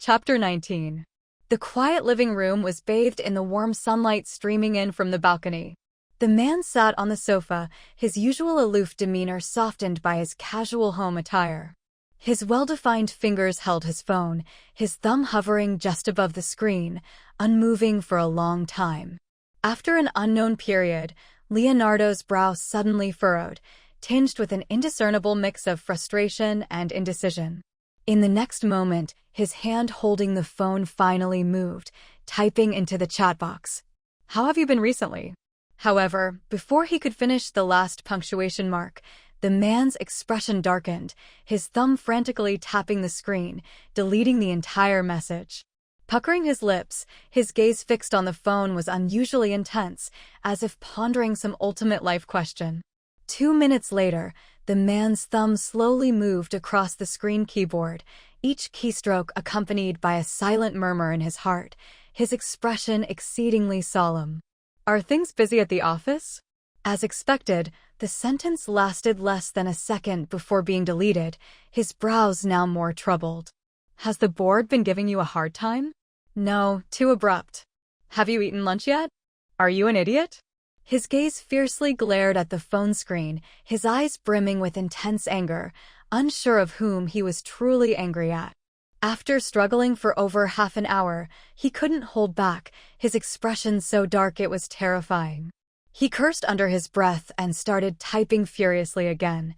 Chapter 19. The quiet living room was bathed in the warm sunlight streaming in from the balcony. The man sat on the sofa, his usual aloof demeanor softened by his casual home attire. His well-defined fingers held his phone, his thumb hovering just above the screen, unmoving for a long time. After an unknown period, Leonardo's brow suddenly furrowed, tinged with an indiscernible mix of frustration and indecision. In the next moment, his hand holding the phone finally moved, typing into the chat box. "How have you been recently?" However, before he could finish the last punctuation mark, the man's expression darkened, his thumb frantically tapping the screen, deleting the entire message. Puckering his lips, his gaze fixed on the phone was unusually intense, as if pondering some ultimate life question. 2 minutes later, the man's thumb slowly moved across the screen keyboard, each keystroke accompanied by a silent murmur in his heart, his expression exceedingly solemn. "Are things busy at the office?" As expected, the sentence lasted less than a second before being deleted, his brows now more troubled. "Has the board been giving you a hard time?" "No, too abrupt." "Have you eaten lunch yet?" "Are you an idiot?" His gaze fiercely glared at the phone screen, his eyes brimming with intense anger, unsure of whom he was truly angry at. After struggling for over half an hour, he couldn't hold back, his expression so dark it was terrifying. He cursed under his breath and started typing furiously again.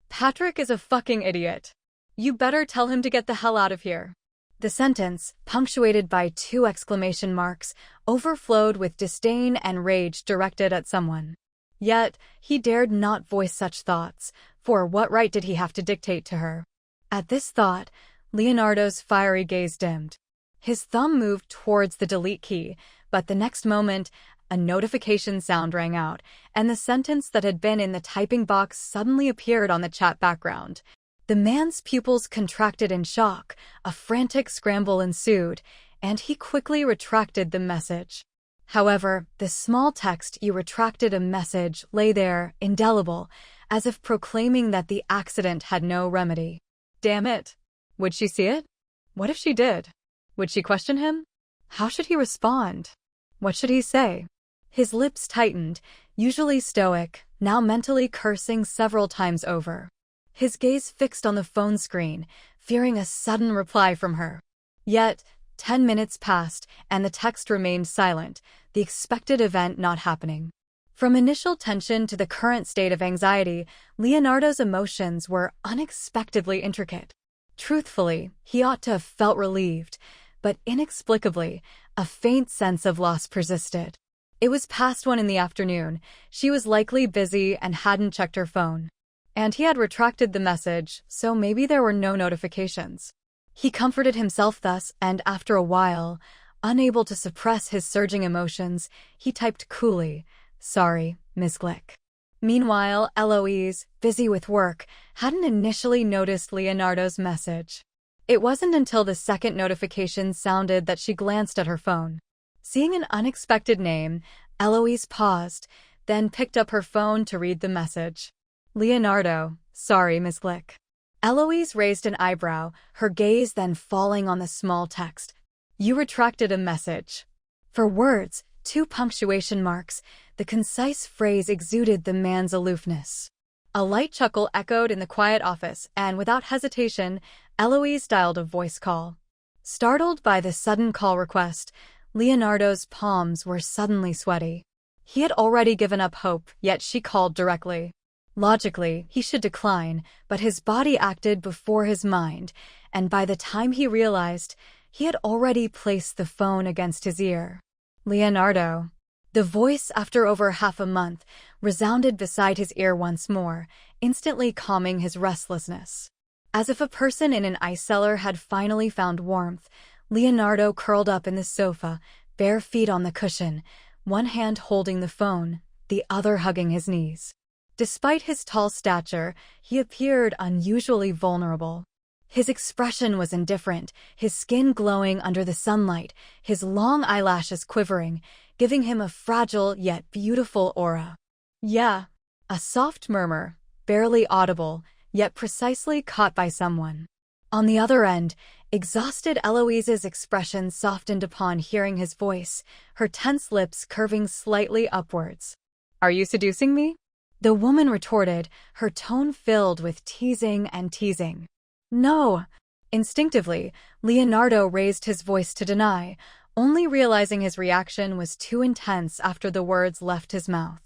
"Patrick is a fucking idiot. You better tell him to get the hell out of here." The sentence, punctuated by 2 exclamation marks, overflowed with disdain and rage directed at someone. Yet, he dared not voice such thoughts, for what right did he have to dictate to her? At this thought, Leonardo's fiery gaze dimmed. His thumb moved towards the delete key, but the next moment, a notification sound rang out, and the sentence that had been in the typing box suddenly appeared on the chat background. The man's pupils contracted in shock, a frantic scramble ensued, and he quickly retracted the message. However, the small text "You retracted a message" lay there, indelible, as if proclaiming that the accident had no remedy. Damn it! Would she see it? What if she did? Would she question him? How should he respond? What should he say? His lips tightened, usually stoic, now mentally cursing several times over. His gaze fixed on the phone screen, fearing a sudden reply from her. Yet, 10 minutes passed, and the text remained silent, the expected event not happening. From initial tension to the current state of anxiety, Leonardo's emotions were unexpectedly intricate. Truthfully, he ought to have felt relieved, but inexplicably, a faint sense of loss persisted. It was past 1 in the afternoon, she was likely busy and hadn't checked her phone. And he had retracted the message, so maybe there were no notifications. He comforted himself thus, and after a while, unable to suppress his surging emotions, he typed coolly, "Sorry, Miss Glick." Meanwhile, Eloise, busy with work, hadn't initially noticed Leonardo's message. It wasn't until the second notification sounded that she glanced at her phone. Seeing an unexpected name, Eloise paused, then picked up her phone to read the message. "Leonardo, sorry, Miss Glick." Eloise raised an eyebrow, her gaze then falling on the small text. "You retracted a message." For words, 2 punctuation marks, the concise phrase exuded the man's aloofness. A light chuckle echoed in the quiet office, and without hesitation, Eloise dialed a voice call. Startled by the sudden call request, Leonardo's palms were suddenly sweaty. He had already given up hope, yet she called directly. Logically, he should decline, but his body acted before his mind, and by the time he realized, he had already placed the phone against his ear. "Leonardo." The voice, after over half a month, resounded beside his ear once more, instantly calming his restlessness. As if a person in an ice cellar had finally found warmth, Leonardo curled up in the sofa, bare feet on the cushion, one hand holding the phone, the other hugging his knees. Despite his tall stature, he appeared unusually vulnerable. His expression was indifferent, his skin glowing under the sunlight, his long eyelashes quivering, giving him a fragile yet beautiful aura. "Yeah." A soft murmur, barely audible, yet precisely caught by someone. On the other end, Exhausted Eloise's expression softened upon hearing his voice, her tense lips curving slightly upwards. "Are you seducing me?" The woman retorted, her tone filled with teasing and teasing. "No." Instinctively, Leonardo raised his voice to deny, only realizing his reaction was too intense after the words left his mouth.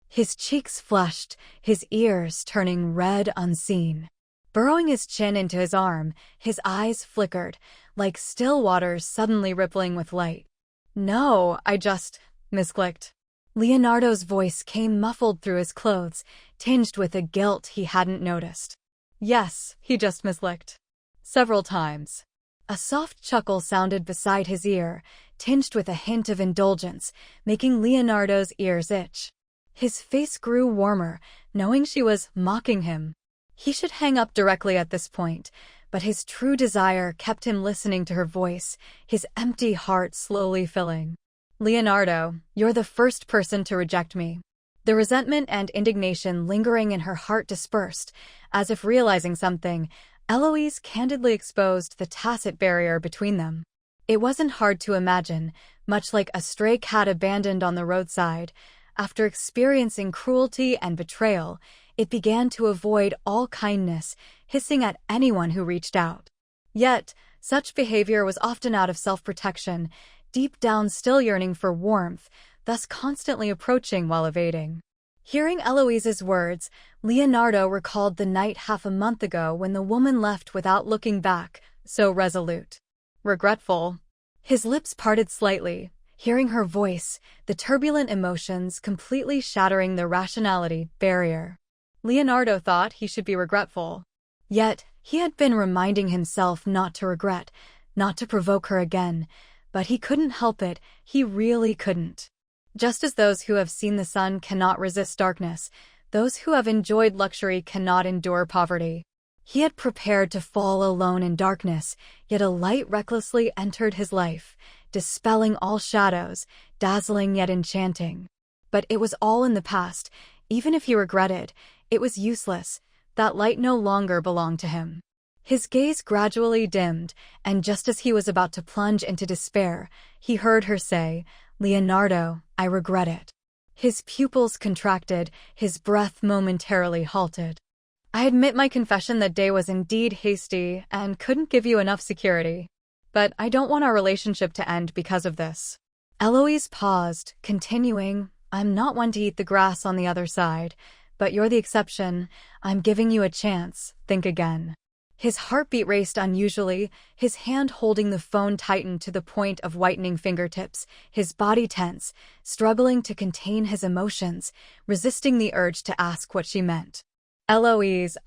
His cheeks flushed, his ears turning red unseen. Burrowing his chin into his arm, his eyes flickered, like still waters suddenly rippling with light. "No, I just misclicked." Leonardo's voice came muffled through his clothes, tinged with a guilt he hadn't noticed. Yes, he just mislicked. Several times. A soft chuckle sounded beside his ear, tinged with a hint of indulgence, making Leonardo's ears itch. His face grew warmer, knowing she was mocking him. He should hang up directly at this point, but his true desire kept him listening to her voice, his empty heart slowly filling. "Leonardo, you're the first person to reject me." The resentment and indignation lingering in her heart dispersed, as if realizing something. Eloise candidly exposed the tacit barrier between them. It wasn't hard to imagine, much like a stray cat abandoned on the roadside. After experiencing cruelty and betrayal, it began to avoid all kindness, hissing at anyone who reached out. Yet, such behavior was often out of self-protection, deep down still yearning for warmth, thus constantly approaching while evading. Hearing Eloise's words, Leonardo recalled the night half a month ago when the woman left without looking back, so resolute. Regretful. His lips parted slightly, hearing her voice, the turbulent emotions completely shattering the rationality barrier. Leonardo thought he should be regretful. Yet, he had been reminding himself not to regret, not to provoke her again, but he couldn't help it, he really couldn't. Just as those who have seen the sun cannot resist darkness, those who have enjoyed luxury cannot endure poverty. He had prepared to fall alone in darkness, yet a light recklessly entered his life, dispelling all shadows, dazzling yet enchanting. But it was all in the past. Even if he regretted, it was useless. That light no longer belonged to him. His gaze gradually dimmed, and just as he was about to plunge into despair, he heard her say, "Leonardo, I regret it." His pupils contracted, his breath momentarily halted. "I admit my confession that day was indeed hasty and couldn't give you enough security. But I don't want our relationship to end because of this." Eloise paused, continuing, "I'm not one to eat the grass on the other side, but you're the exception. I'm giving you a chance. Think again." His heartbeat raced unusually, his hand holding the phone tightened to the point of whitening fingertips, his body tense, struggling to contain his emotions, resisting the urge to ask what she meant. "Eloise,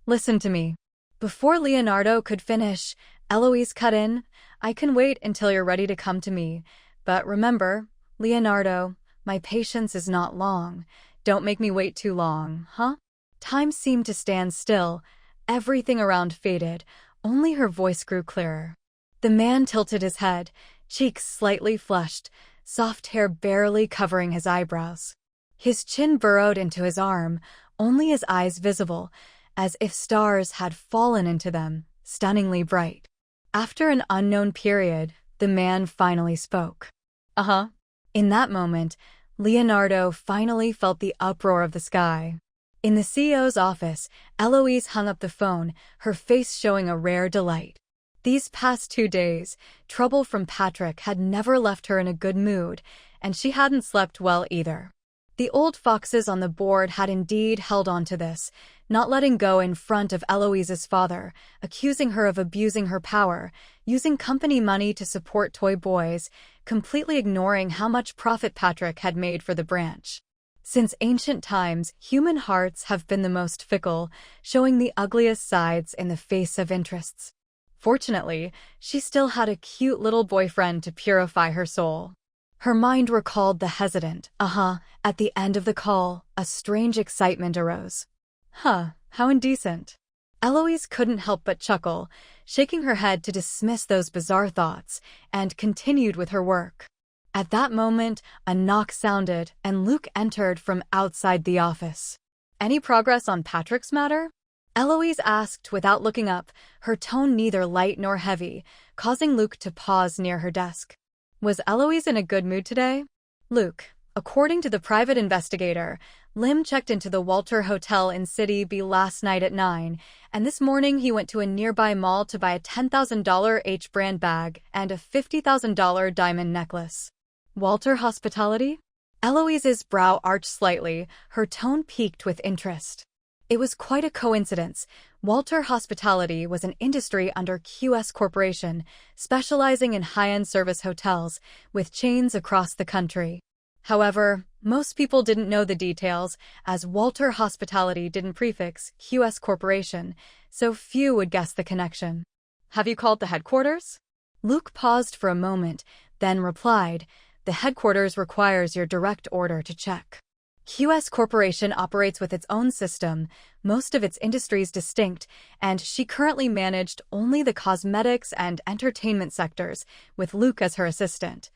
listen to me." Before Leonardo could finish, Eloise cut in, "I can wait until you're ready to come to me. But remember, Leonardo, my patience is not long. Don't make me wait too long, huh?" Time seemed to stand still. Everything around faded, only her voice grew clearer. The man tilted his head, cheeks slightly flushed, soft hair barely covering his eyebrows. His chin burrowed into his arm, only his eyes visible, as if stars had fallen into them, stunningly bright. After an unknown period, the man finally spoke. "Uh-huh." In that moment, Leonardo finally felt the uproar of the sky. In the CEO's office, Eloise hung up the phone, her face showing a rare delight. These past 2 days, trouble from Patrick had never left her in a good mood, and she hadn't slept well either. The old foxes on the board had indeed held on to this, not letting go in front of Eloise's father, accusing her of abusing her power, using company money to support toy boys, completely ignoring how much profit Patrick had made for the branch. Since ancient times, human hearts have been the most fickle, showing the ugliest sides in the face of interests. Fortunately, she still had a cute little boyfriend to purify her soul. Her mind recalled the hesitant, at the end of the call, a strange excitement arose. How indecent. Eloise couldn't help but chuckle, shaking her head to dismiss those bizarre thoughts, and continued with her work. At that moment, a knock sounded, and Luke entered from outside the office. "Any progress on Patrick's matter?" Eloise asked without looking up, her tone neither light nor heavy, causing Luke to pause near her desk. Was Eloise in a good mood today? Luke. According to the private investigator, Lim checked into the Walter Hotel in City B last night at 9, and this morning he went to a nearby mall to buy a $10,000 H-brand bag and a $50,000 diamond necklace. Walter Hospitality? Eloise's brow arched slightly, her tone piqued with interest. It was quite a coincidence. Walter Hospitality was an industry under QS Corporation, specializing in high-end service hotels, with chains across the country. However, most people didn't know the details, as Walter Hospitality didn't prefix QS Corporation, so few would guess the connection. Have you called the headquarters? Luke paused for a moment, then replied, the headquarters requires your direct order to check. QS Corporation operates with its own system, most of its industries distinct, and she currently managed only the cosmetics and entertainment sectors, with Luke as her assistant,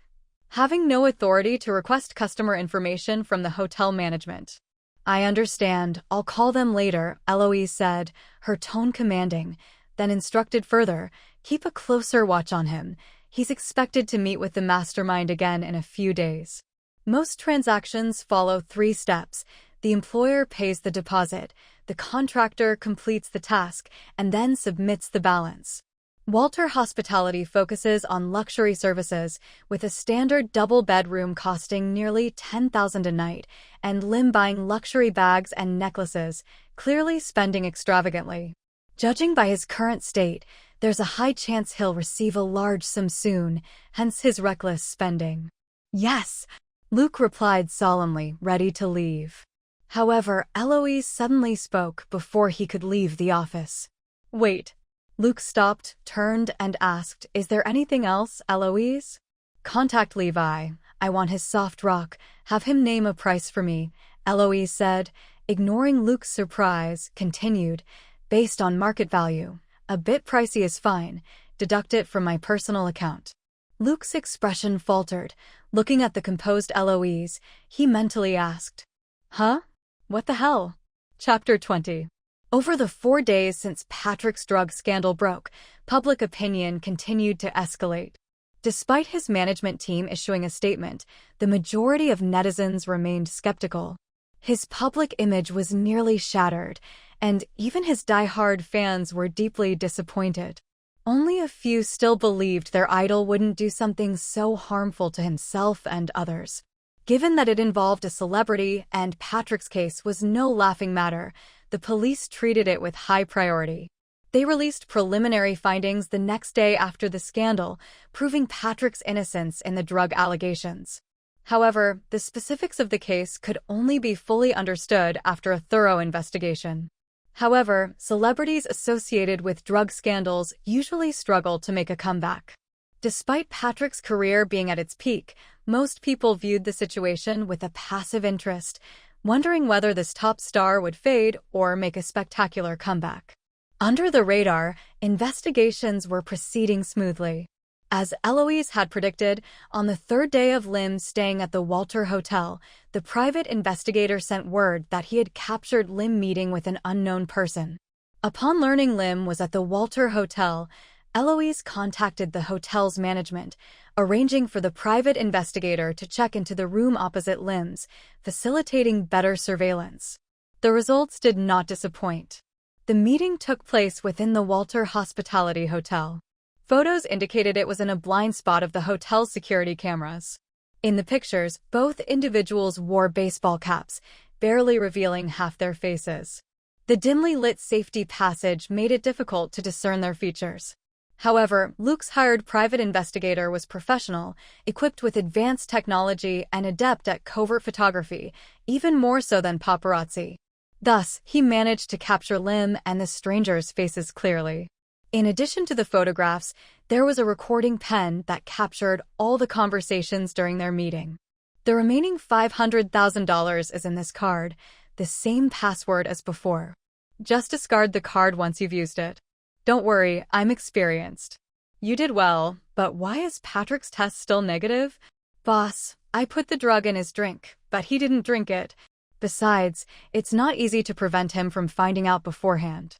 having no authority to request customer information from the hotel management. I understand, I'll call them later, Eloise said, her tone commanding, then instructed further, keep a closer watch on him. He's expected to meet with the mastermind again in a few days. Most transactions follow 3 steps. The employer pays the deposit, the contractor completes the task, and then submits the balance. Walter Hospitality focuses on luxury services, with a standard double bedroom costing nearly $10,000 a night, and Lim buying luxury bags and necklaces, clearly spending extravagantly. Judging by his current state, there's a high chance he'll receive a large sum soon, hence his reckless spending. Yes, Luke replied solemnly, ready to leave. However, Eloise suddenly spoke before he could leave the office. Wait. Luke stopped, turned, and asked, is there anything else, Eloise? Contact Levi. I want his soft rock. Have him name a price for me, Eloise said, ignoring Luke's surprise, continued, based on market value. A bit pricey is fine. Deduct it from my personal account. Luke's expression faltered. Looking at the composed Eloise, he mentally asked, huh? What the hell? Chapter 20. Over the 4 days since Patrick's drug scandal broke, public opinion continued to escalate. Despite his management team issuing a statement, the majority of netizens remained skeptical. His public image was nearly shattered, and even his die-hard fans were deeply disappointed. Only a few still believed their idol wouldn't do something so harmful to himself and others. Given that it involved a celebrity and Patrick's case was no laughing matter, the police treated it with high priority. They released preliminary findings the next day after the scandal, proving Patrick's innocence in the drug allegations. However, the specifics of the case could only be fully understood after a thorough investigation. However, celebrities associated with drug scandals usually struggle to make a comeback. Despite Patrick's career being at its peak, most people viewed the situation with a passive interest, wondering whether this top star would fade or make a spectacular comeback. Under the radar, investigations were proceeding smoothly. As Eloise had predicted, on the 3rd day of Lim staying at the Walter Hotel, the private investigator sent word that he had captured Lim meeting with an unknown person. Upon learning Lim was at the Walter Hotel, Eloise contacted the hotel's management, arranging for the private investigator to check into the room opposite Lim's, facilitating better surveillance. The results did not disappoint. The meeting took place within the Walter Hospitality Hotel. Photos indicated it was in a blind spot of the hotel's security cameras. In the pictures, both individuals wore baseball caps, barely revealing half their faces. The dimly lit safety passage made it difficult to discern their features. However, Luke's hired private investigator was professional, equipped with advanced technology and adept at covert photography, even more so than paparazzi. Thus, he managed to capture Lim and the strangers' faces clearly. In addition to the photographs, there was a recording pen that captured all the conversations during their meeting. The remaining $500,000 is in this card, the same password as before. Just discard the card once you've used it. Don't worry, I'm experienced. You did well, but why is Patrick's test still negative? Boss, I put the drug in his drink, but he didn't drink it. Besides, it's not easy to prevent him from finding out beforehand.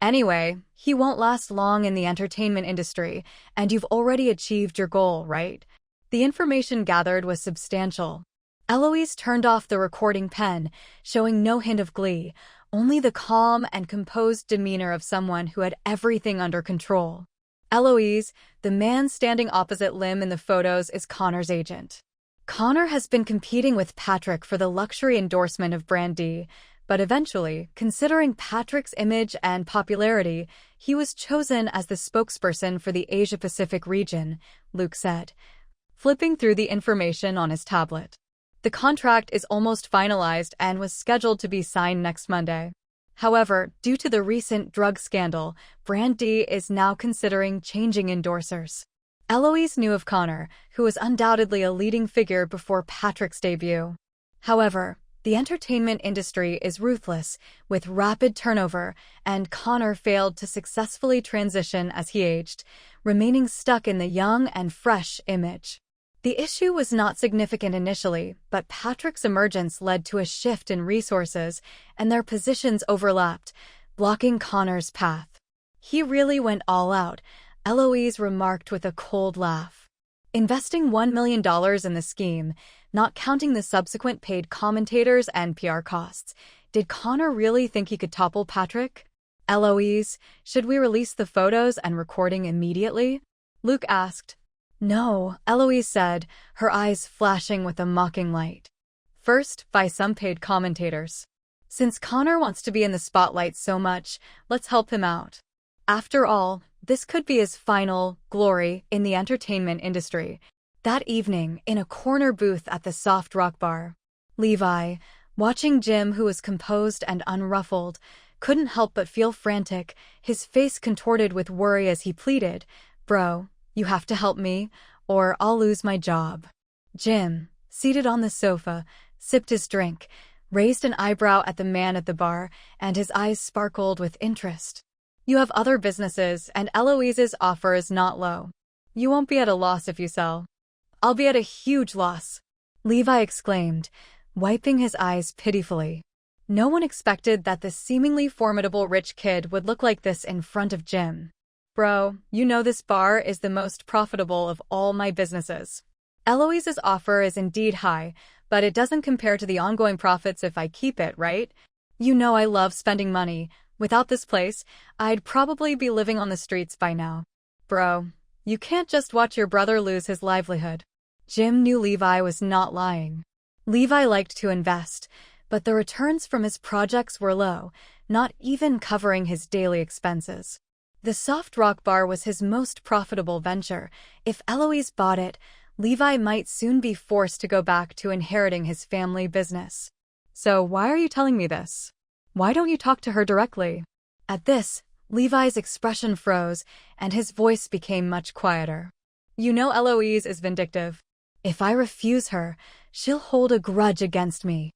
Anyway, he won't last long in the entertainment industry, and you've already achieved your goal, right? The information gathered was substantial. Eloise turned off the recording pen, showing no hint of glee, only the calm and composed demeanor of someone who had everything under control. Eloise, the man standing opposite Lim in the photos, is Connor's agent. Connor has been competing with Patrick for the luxury endorsement of Brand D, but eventually, considering Patrick's image and popularity, he was chosen as the spokesperson for the Asia-Pacific region, Luke said, flipping through the information on his tablet. The contract is almost finalized and was scheduled to be signed next Monday. However, due to the recent drug scandal, Brand D is now considering changing endorsers. Eloise knew of Connor, who was undoubtedly a leading figure before Patrick's debut. However, the entertainment industry is ruthless, with rapid turnover, and Connor failed to successfully transition as he aged, remaining stuck in the young and fresh image. The issue was not significant initially, but Patrick's emergence led to a shift in resources, and their positions overlapped, blocking Connor's path. He really went all out, Eloise remarked with a cold laugh. Investing $1 million in the scheme, not counting the subsequent paid commentators and PR costs, did Connor really think he could topple Patrick? Eloise, should we release the photos and recording immediately? Luke asked. No, Eloise said, her eyes flashing with a mocking light. First, by some paid commentators. Since Connor wants to be in the spotlight so much, let's help him out. After all, this could be his final glory in the entertainment industry. That evening, in a corner booth at the Soft Rock Bar, Levi, watching Jim, who was composed and unruffled, couldn't help but feel frantic, his face contorted with worry as he pleaded, "Bro, you have to help me, or I'll lose my job." Jim, seated on the sofa, sipped his drink, raised an eyebrow at the man at the bar, and his eyes sparkled with interest. "You have other businesses, and Eloise's offer is not low. You won't be at a loss if you sell." "I'll be at a huge loss," Levi exclaimed, wiping his eyes pitifully. No one expected that the seemingly formidable rich kid would look like this in front of Jim. "Bro, you know this bar is the most profitable of all my businesses. Eloise's offer is indeed high, but it doesn't compare to the ongoing profits if I keep it, right? You know I love spending money. Without this place, I'd probably be living on the streets by now. Bro, you can't just watch your brother lose his livelihood." Jim knew Levi was not lying. Levi liked to invest, but the returns from his projects were low, not even covering his daily expenses. The Soft Rock Bar was his most profitable venture. If Eloise bought it, Levi might soon be forced to go back to inheriting his family business. "So why are you telling me this? Why don't you talk to her directly?" At this, Levi's expression froze, and his voice became much quieter. "You know Eloise is vindictive. If I refuse her, she'll hold a grudge against me.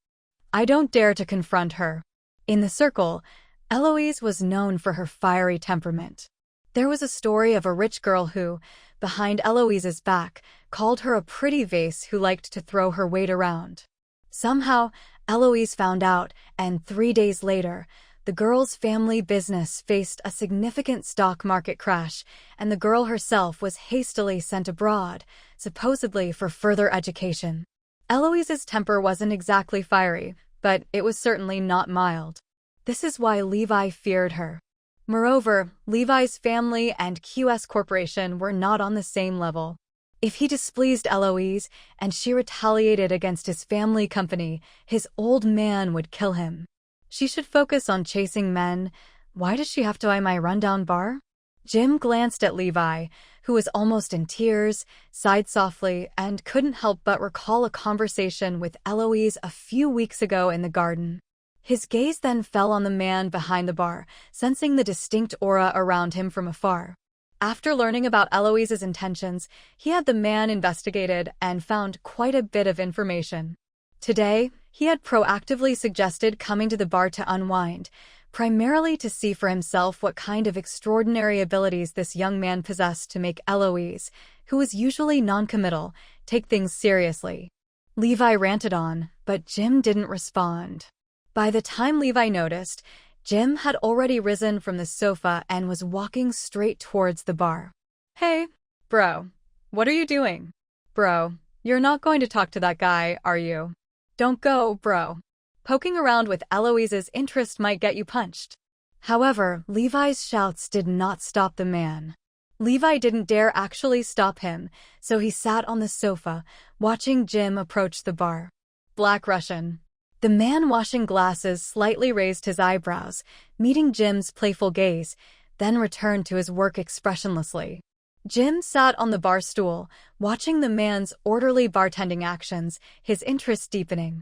I don't dare to confront her." In the circle, Eloise was known for her fiery temperament. There was a story of a rich girl who, behind Eloise's back, called her a pretty vase who liked to throw her weight around. Somehow, Eloise found out, and 3 days later, the girl's family business faced a significant stock market crash, and the girl herself was hastily sent abroad, supposedly for further education. Eloise's temper wasn't exactly fiery, but it was certainly not mild. This is why Levi feared her. Moreover, Levi's family and QS Corporation were not on the same level. If he displeased Eloise and she retaliated against his family company, his old man would kill him. She should focus on chasing men. Why does she have to buy my rundown bar? Jim glanced at Levi, who was almost in tears, sighed softly, and couldn't help but recall a conversation with Eloise a few weeks ago in the garden. His gaze then fell on the man behind the bar, sensing the distinct aura around him from afar. After learning about Eloise's intentions, he had the man investigated and found quite a bit of information. Today, he had proactively suggested coming to the bar to unwind, primarily to see for himself what kind of extraordinary abilities this young man possessed to make Eloise, who was usually non-committal, take things seriously. Levi ranted on, but Jim didn't respond. By the time Levi noticed, Jim had already risen from the sofa and was walking straight towards the bar. Hey, bro, what are you doing? Bro, you're not going to talk to that guy, are you? Don't go, bro. Poking around with Eloise's interest might get you punched. However, Levi's shouts did not stop the man. Levi didn't dare actually stop him, so he sat on the sofa, watching Jim approach the bar. Black Russian. The man washing glasses slightly raised his eyebrows, meeting Jim's playful gaze, then returned to his work expressionlessly. Jim sat on the bar stool, watching the man's orderly bartending actions, his interest deepening.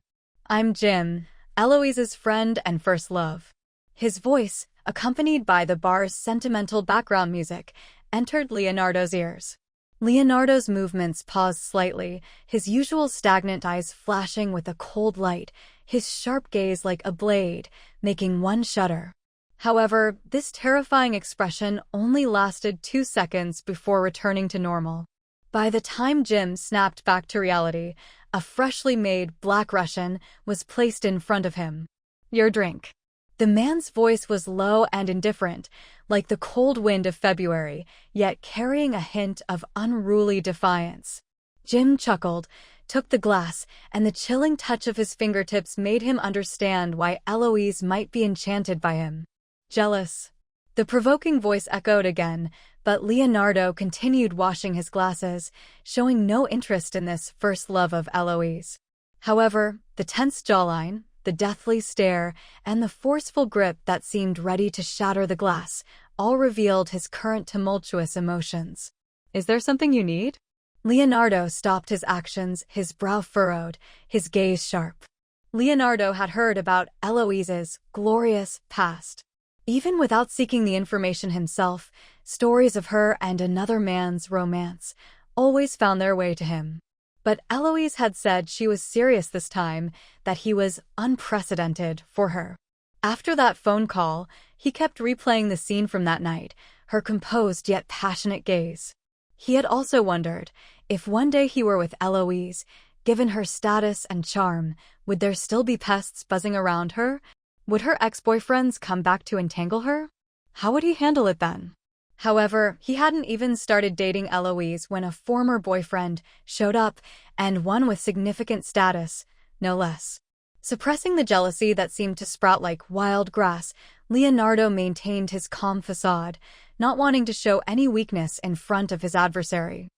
I'm Jim, Eloise's friend and first love. His voice, accompanied by the bar's sentimental background music, entered Leonardo's ears. Leonardo's movements paused slightly, his usual stagnant eyes flashing with a cold light, his sharp gaze like a blade, making one shudder. However, this terrifying expression only lasted 2 seconds before returning to normal. By the time Jim snapped back to reality, a freshly made Black Russian was placed in front of him. Your drink. The man's voice was low and indifferent, like the cold wind of February, yet carrying a hint of unruly defiance. Jim chuckled, took the glass, and the chilling touch of his fingertips made him understand why Eloise might be enchanted by him. Jealous. The provoking voice echoed again, but Leonardo continued washing his glasses, showing no interest in this first love of Eloise. However, the tense jawline, the deathly stare, and the forceful grip that seemed ready to shatter the glass all revealed his current tumultuous emotions. Is there something you need? Leonardo stopped his actions, his brow furrowed, his gaze sharp. Leonardo had heard about Eloise's glorious past. Even without seeking the information himself, stories of her and another man's romance always found their way to him. But Eloise had said she was serious this time, that he was unprecedented for her. After that phone call, he kept replaying the scene from that night, her composed yet passionate gaze. He had also wondered, if one day he were with Eloise, given her status and charm, would there still be pests buzzing around her? Would her ex-boyfriends come back to entangle her? How would he handle it then? However, he hadn't even started dating Eloise when a former boyfriend showed up, and one with significant status, no less. Suppressing the jealousy that seemed to sprout like wild grass, Leonardo maintained his calm facade, not wanting to show any weakness in front of his adversary.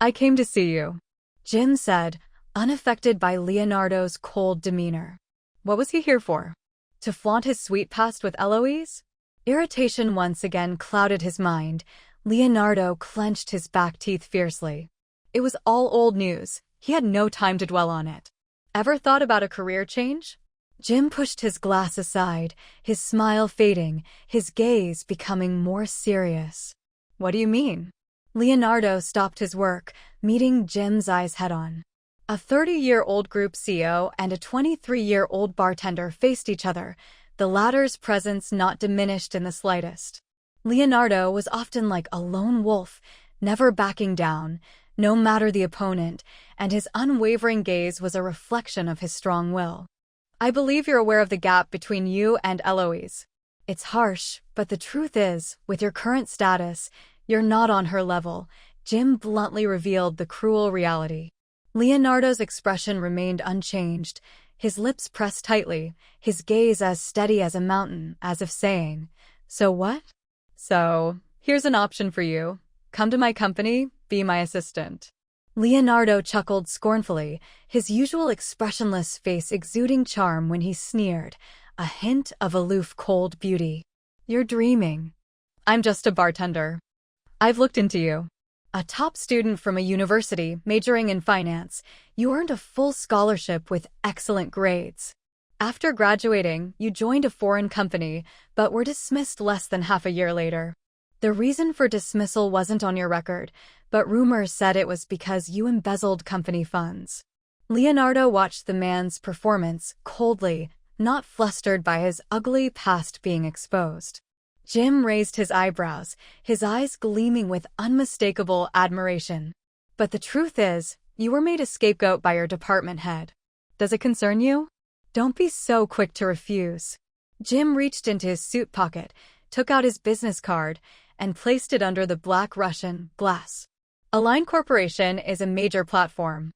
I came to see you, Jim said, unaffected by Leonardo's cold demeanor. What was he here for? To flaunt his sweet past with Eloise? Irritation once again clouded his mind. Leonardo clenched his back teeth fiercely. It was all old news. He had no time to dwell on it. Ever thought about a career change? Jim pushed his glass aside, his smile fading, his gaze becoming more serious. What do you mean? Leonardo stopped his work, meeting Jim's eyes head-on. A 30-year-old group CEO and a 23-year-old bartender faced each other, the latter's presence not diminished in the slightest. Leonardo was often like a lone wolf, never backing down, no matter the opponent, and his unwavering gaze was a reflection of his strong will. I believe you're aware of the gap between you and Eloise. It's harsh, but the truth is, with your current status, you're not on her level, Jim bluntly revealed the cruel reality. Leonardo's expression remained unchanged, his lips pressed tightly, his gaze as steady as a mountain, as if saying, So what? So, here's an option for you. Come to my company, be my assistant. Leonardo chuckled scornfully, his usual expressionless face exuding charm when he sneered, a hint of aloof cold beauty. You're dreaming. I'm just a bartender. I've looked into you. A top student from a university majoring in finance, you earned a full scholarship with excellent grades. After graduating, you joined a foreign company, but were dismissed less than half a year later. The reason for dismissal wasn't on your record, but rumors said it was because you embezzled company funds. Leonardo watched the man's performance coldly, not flustered by his ugly past being exposed. Jim raised his eyebrows, his eyes gleaming with unmistakable admiration. But the truth is, you were made a scapegoat by your department head. Does it concern you? Don't be so quick to refuse. Jim reached into his suit pocket, took out his business card, and placed it under the black Russian glass. Align Corporation is a major platform.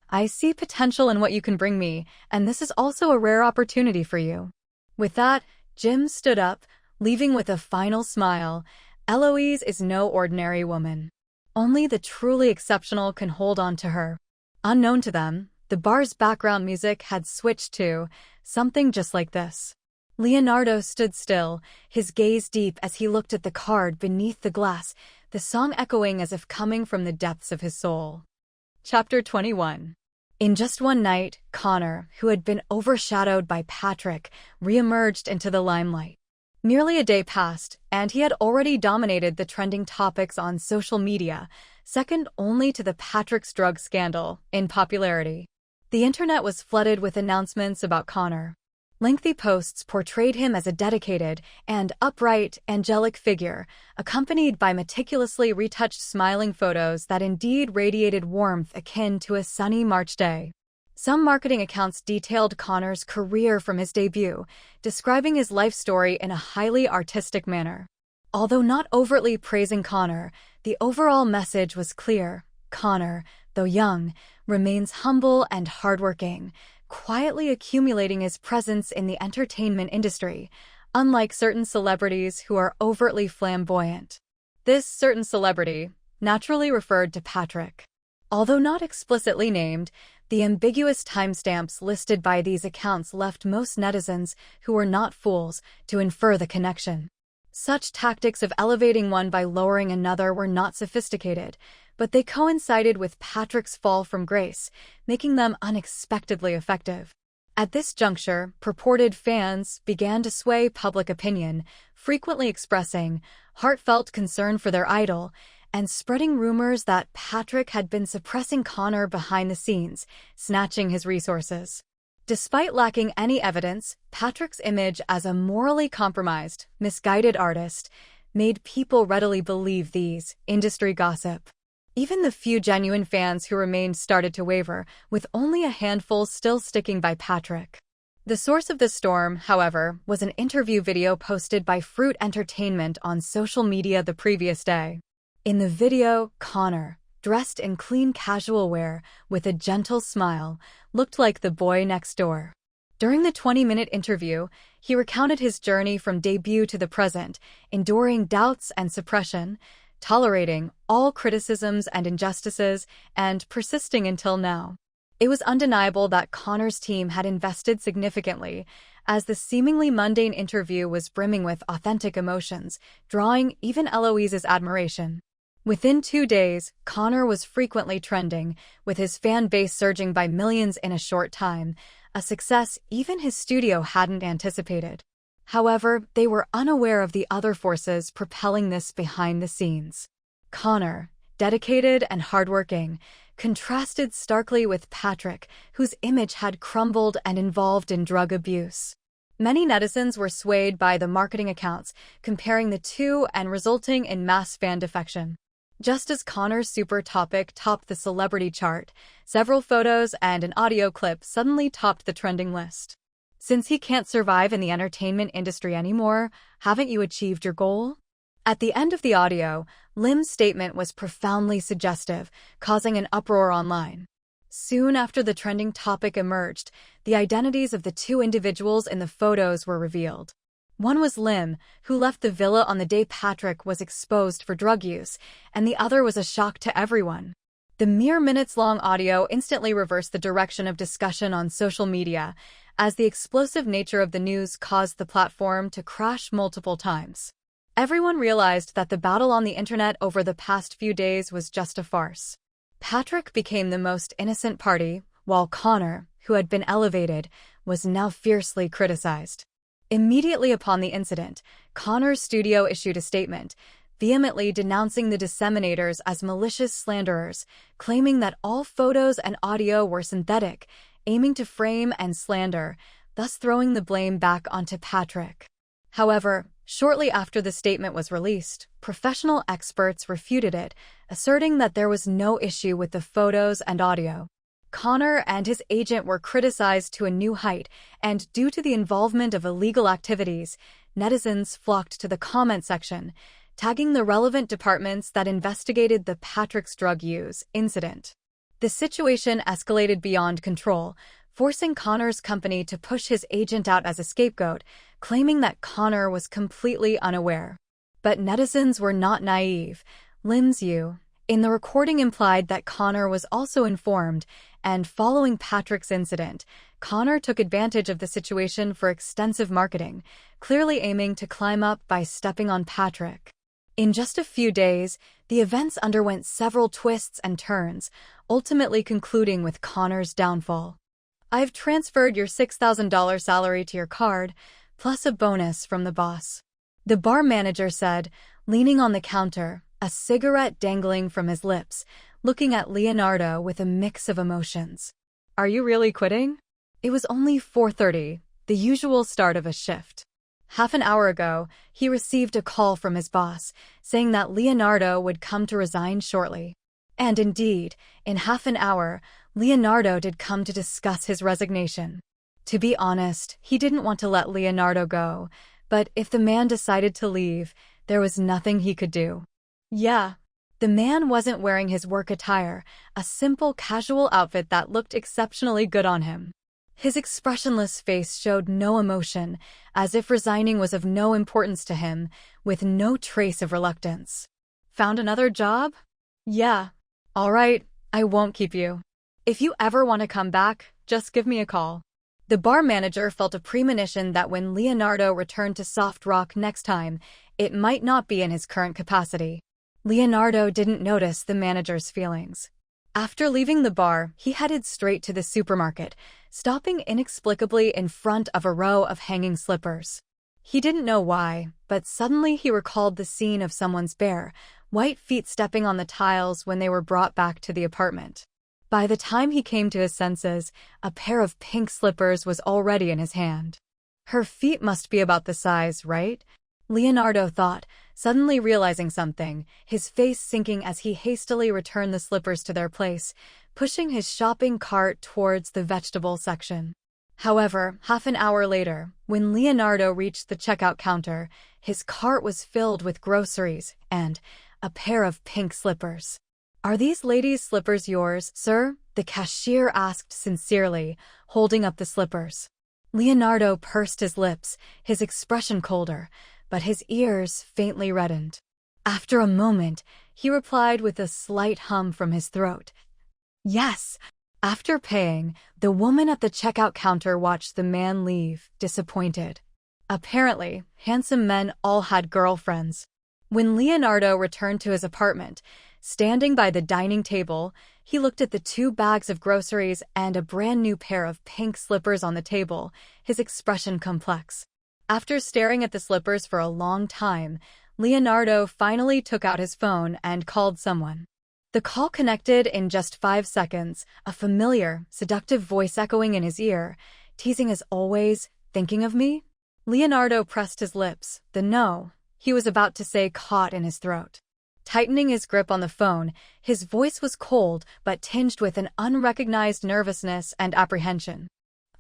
I see potential in what you can bring me, and this is also a rare opportunity for you. With that, Jim stood up, leaving with a final smile. Eloise is no ordinary woman. Only the truly exceptional can hold on to her. Unknown to them, the bar's background music had switched to something just like this. Leonardo stood still, his gaze deep as he looked at the card beneath the glass, the song echoing as if coming from the depths of his soul. Chapter 21. In just one night, Connor, who had been overshadowed by Patrick, re-emerged into the limelight. Nearly a day passed, and he had already dominated the trending topics on social media, second only to the Patrick's drug scandal in popularity. The internet was flooded with announcements about Connor. Lengthy posts portrayed him as a dedicated and upright, angelic figure, accompanied by meticulously retouched smiling photos that indeed radiated warmth akin to a sunny March day. Some marketing accounts detailed Connor's career from his debut, describing his life story in a highly artistic manner. Although not overtly praising Connor, the overall message was clear. Connor, though young, remains humble and hardworking, quietly accumulating his presence in the entertainment industry, unlike certain celebrities who are overtly flamboyant. This certain celebrity naturally referred to Patrick. Although not explicitly named, the ambiguous timestamps listed by these accounts left most netizens, who were not fools, to infer the connection. Such tactics of elevating one by lowering another were not sophisticated, but they coincided with Patrick's fall from grace, making them unexpectedly effective. At this juncture, purported fans began to sway public opinion, frequently expressing heartfelt concern for their idol, and spreading rumors that Patrick had been suppressing Connor behind the scenes, snatching his resources. Despite lacking any evidence, Patrick's image as a morally compromised, misguided artist made people readily believe these industry gossip. Even the few genuine fans who remained started to waver, with only a handful still sticking by Patrick. The source of the storm, however, was an interview video posted by Fruit Entertainment on social media the previous day. In the video, Connor, dressed in clean casual wear, with a gentle smile, looked like the boy next door. During the 20-minute interview, he recounted his journey from debut to the present, enduring doubts and suppression, tolerating all criticisms and injustices, and persisting until now. It was undeniable that Connor's team had invested significantly, as the seemingly mundane interview was brimming with authentic emotions, drawing even Eloise's admiration. Within 2 days, Connor was frequently trending, with his fan base surging by millions in a short time, a success even his studio hadn't anticipated. However, they were unaware of the other forces propelling this behind the scenes. Connor, dedicated and hardworking, contrasted starkly with Patrick, whose image had crumbled and involved in drug abuse. Many netizens were swayed by the marketing accounts, comparing the two and resulting in mass fan defection. Just as Connor's super topic topped the celebrity chart, several photos and an audio clip suddenly topped the trending list. Since he can't survive in the entertainment industry anymore, haven't you achieved your goal? At the end of the audio, Lim's statement was profoundly suggestive, causing an uproar online. Soon after the trending topic emerged, the identities of the two individuals in the photos were revealed. One was Lim, who left the villa on the day Patrick was exposed for drug use, and the other was a shock to everyone. The mere minutes-long audio instantly reversed the direction of discussion on social media, as the explosive nature of the news caused the platform to crash multiple times. Everyone realized that the battle on the internet over the past few days was just a farce. Patrick became the most innocent party, while Connor, who had been elevated, was now fiercely criticized. Immediately upon the incident, Connor's studio issued a statement, vehemently denouncing the disseminators as malicious slanderers, claiming that all photos and audio were synthetic, aiming to frame and slander, thus throwing the blame back onto Patrick. However, shortly after the statement was released, professional experts refuted it, asserting that there was no issue with the photos and audio. Connor and his agent were criticized to a new height, and due to the involvement of illegal activities, netizens flocked to the comment section, tagging the relevant departments that investigated the Patrick's drug use incident. The situation escalated beyond control, forcing Connor's company to push his agent out as a scapegoat, claiming that Connor was completely unaware. But netizens were not naive. Lin's Yu, in the recording, implied that Connor was also informed, and following Patrick's incident, Connor took advantage of the situation for extensive marketing, clearly aiming to climb up by stepping on Patrick. In just a few days, the events underwent several twists and turns, ultimately concluding with Connor's downfall. "I've transferred your $6,000 salary to your card, plus a bonus from the boss," the bar manager said, leaning on the counter, a cigarette dangling from his lips, looking at Leonardo with a mix of emotions. "Are you really quitting?" It was only 4:30, the usual start of a shift. Half an hour ago, he received a call from his boss, saying that Leonardo would come to resign shortly. And indeed, in half an hour, Leonardo did come to discuss his resignation. To be honest, he didn't want to let Leonardo go, but if the man decided to leave, there was nothing he could do. Yeah. The man wasn't wearing his work attire, a simple casual outfit that looked exceptionally good on him. His expressionless face showed no emotion, as if resigning was of no importance to him, with no trace of reluctance. "Found another job?" "Yeah." "All right, I won't keep you. If you ever want to come back, just give me a call." The bar manager felt a premonition that when Leonardo returned to Soft Rock next time, it might not be in his current capacity. Leonardo didn't notice the manager's feelings. After leaving the bar, he headed straight to the supermarket, stopping inexplicably in front of a row of hanging slippers. He didn't know why, but suddenly he recalled the scene of someone's bare, white feet stepping on the tiles when they were brought back to the apartment. By the time he came to his senses, a pair of pink slippers was already in his hand. Her feet must be about the size, right? Leonardo thought, suddenly realizing something, his face sinking as he hastily returned the slippers to their place, pushing his shopping cart towards the vegetable section. However, half an hour later, when Leonardo reached the checkout counter, his cart was filled with groceries and a pair of pink slippers. "Are these ladies' slippers yours, sir?" the cashier asked sincerely, holding up the slippers. Leonardo pursed his lips, his expression colder, but his ears faintly reddened. After a moment, he replied with a slight hum from his throat. "Yes." After paying, the woman at the checkout counter watched the man leave, disappointed. Apparently, handsome men all had girlfriends. When Leonardo returned to his apartment, standing by the dining table, he looked at the 2 bags of groceries and a brand new pair of pink slippers on the table, his expression complex. After staring at the slippers for a long time, Leonardo finally took out his phone and called someone. The call connected in just 5 seconds, a familiar, seductive voice echoing in his ear, teasing as always, "Thinking of me?" Leonardo pressed his lips, the "no" he was about to say caught in his throat. Tightening his grip on the phone, his voice was cold but tinged with an unrecognized nervousness and apprehension.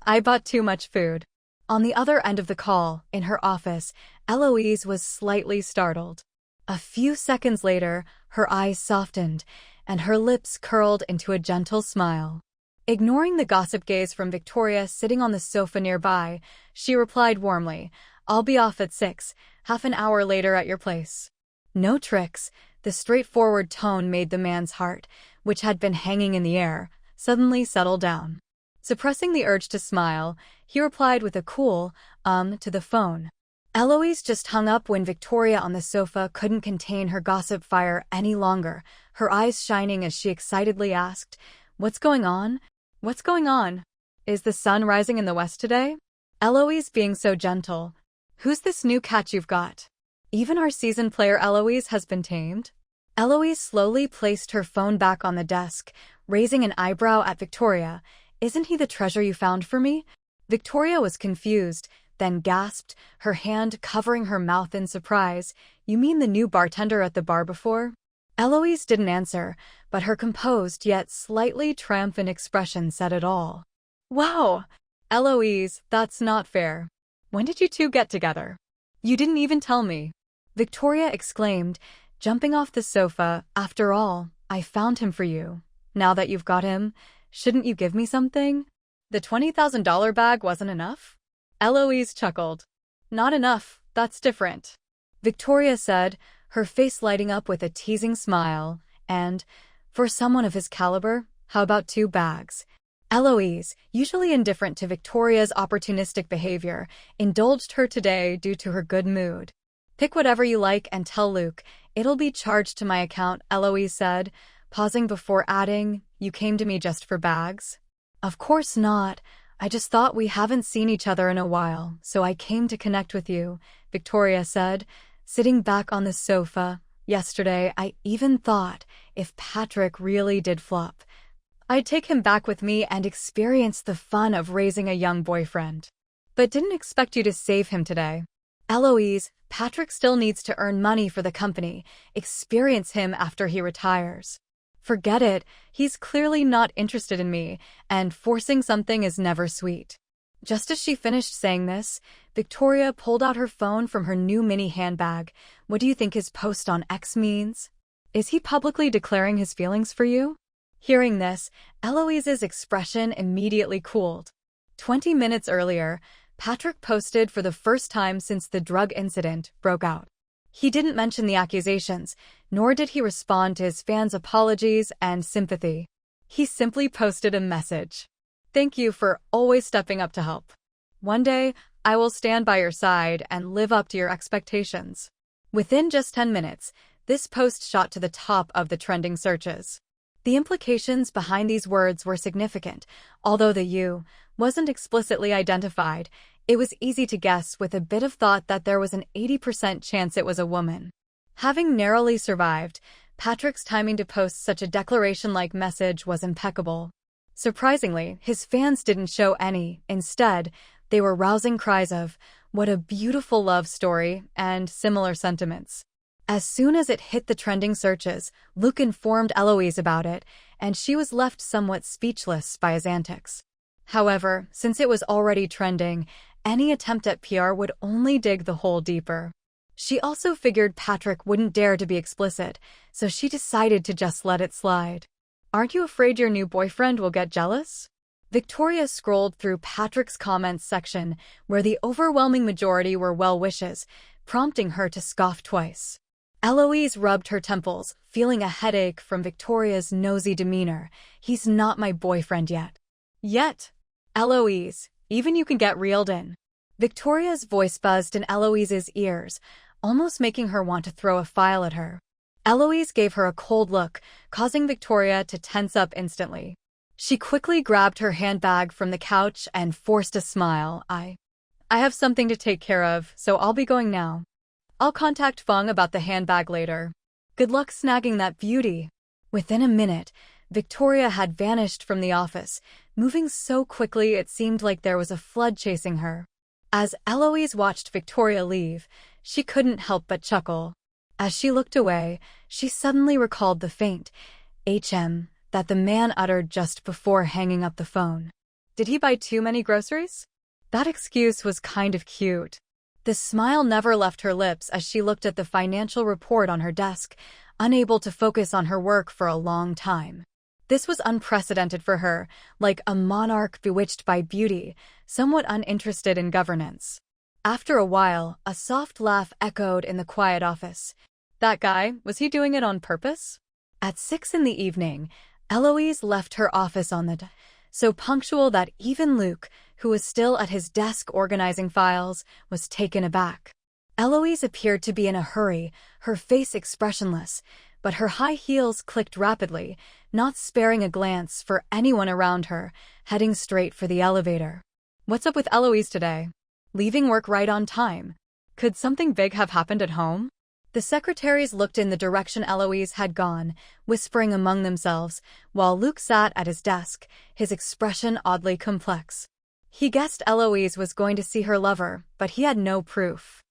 "I bought too much food." On the other end of the call, in her office, Eloise was slightly startled. A few seconds later, her eyes softened, and her lips curled into a gentle smile. Ignoring the gossip gaze from Victoria sitting on the sofa nearby, she replied warmly, "I'll be off at 6, half an hour later at your place." No tricks, the straightforward tone made the man's heart, which had been hanging in the air, suddenly settle down. Suppressing the urge to smile, he replied with a cool, to the phone. Eloise just hung up when Victoria on the sofa couldn't contain her gossip fire any longer, her eyes shining as she excitedly asked, "What's going on? What's going on? Is the sun rising in the west today?" Eloise being so gentle. "Who's this new cat you've got? Even our seasoned player Eloise has been tamed?" Eloise slowly placed her phone back on the desk, raising an eyebrow at Victoria. "Isn't he the treasure you found for me?" Victoria was confused, then gasped, her hand covering her mouth in surprise. "You mean the new bartender at the bar before?" Eloise didn't answer, but her composed yet slightly triumphant expression said it all. Wow! Eloise, that's not fair. When did you two get together? You didn't even tell me. Victoria exclaimed, jumping off the sofa. After all, I found him for you. Now that you've got him, shouldn't you give me something? The $20,000 bag wasn't enough? Eloise chuckled. Not enough, that's different. Victoria said, her face lighting up with a teasing smile, and, for someone of his caliber, how about 2 bags? Eloise, usually indifferent to Victoria's opportunistic behavior, indulged her today due to her good mood. Pick whatever you like and tell Luke. It'll be charged to my account, Eloise said, pausing before adding, you came to me just for bags? Of course not. I just thought we haven't seen each other in a while, so I came to connect with you, Victoria said, sitting back on the sofa. Yesterday, I even thought, if Patrick really did flop, I'd take him back with me and experience the fun of raising a young boyfriend. But didn't expect you to save him today. Eloise, Patrick still needs to earn money for the company, experience him after he retires. Forget it, he's clearly not interested in me, and forcing something is never sweet. Just as she finished saying this, Victoria pulled out her phone from her new mini handbag. What do you think his post on X means? Is he publicly declaring his feelings for you? Hearing this, Eloise's expression immediately cooled. 20 minutes earlier, Patrick posted for the first time since the drug incident broke out. He didn't mention the accusations, nor did he respond to his fans' apologies and sympathy. He simply posted a message. Thank you for always stepping up to help. One day, I will stand by your side and live up to your expectations. Within just 10 minutes, this post shot to the top of the trending searches. The implications behind these words were significant. Although the "you" wasn't explicitly identified, it was easy to guess with a bit of thought that there was an 80% chance it was a woman. Having narrowly survived, Patrick's timing to post such a declaration-like message was impeccable. Surprisingly, his fans didn't show any. Instead, they were rousing cries of, "What a beautiful love story," and similar sentiments. As soon as it hit the trending searches, Luke informed Eloise about it, and she was left somewhat speechless by his antics. However, since it was already trending, any attempt at PR would only dig the hole deeper. She also figured Patrick wouldn't dare to be explicit, so she decided to just let it slide. Aren't you afraid your new boyfriend will get jealous? Victoria scrolled through Patrick's comments section, where the overwhelming majority were well wishes, prompting her to scoff twice. Eloise rubbed her temples, feeling a headache from Victoria's nosy demeanor. He's not my boyfriend yet. Yet? Eloise, even you can get reeled in. Victoria's voice buzzed in Eloise's ears, almost making her want to throw a file at her. Eloise gave her a cold look, causing Victoria to tense up instantly. She quickly grabbed her handbag from the couch and forced a smile. I have something to take care of, so I'll be going now. I'll contact Feng about the handbag later. Good luck snagging that beauty. Within a minute, Victoria had vanished from the office, moving so quickly it seemed like there was a flood chasing her. As Eloise watched Victoria leave, she couldn't help but chuckle. As she looked away, she suddenly recalled the faint "HM" that the man uttered just before hanging up the phone. Did he buy too many groceries? That excuse was kind of cute. The smile never left her lips as she looked at the financial report on her desk, unable to focus on her work for a long time. This was unprecedented for her, like a monarch bewitched by beauty, somewhat uninterested in governance. After a while, a soft laugh echoed in the quiet office. That guy, was he doing it on purpose? At 6 in the evening, Eloise left her office on the so punctual that even Luke, who was still at his desk organizing files, was taken aback. Eloise appeared to be in a hurry, her face expressionless, but her high heels clicked rapidly, not sparing a glance for anyone around her, heading straight for the elevator. What's up with Eloise today? Leaving work right on time. Could something big have happened at home? The secretaries looked in the direction Eloise had gone, whispering among themselves, while Luke sat at his desk, his expression oddly complex. He guessed Eloise was going to see her lover, but he had no proof.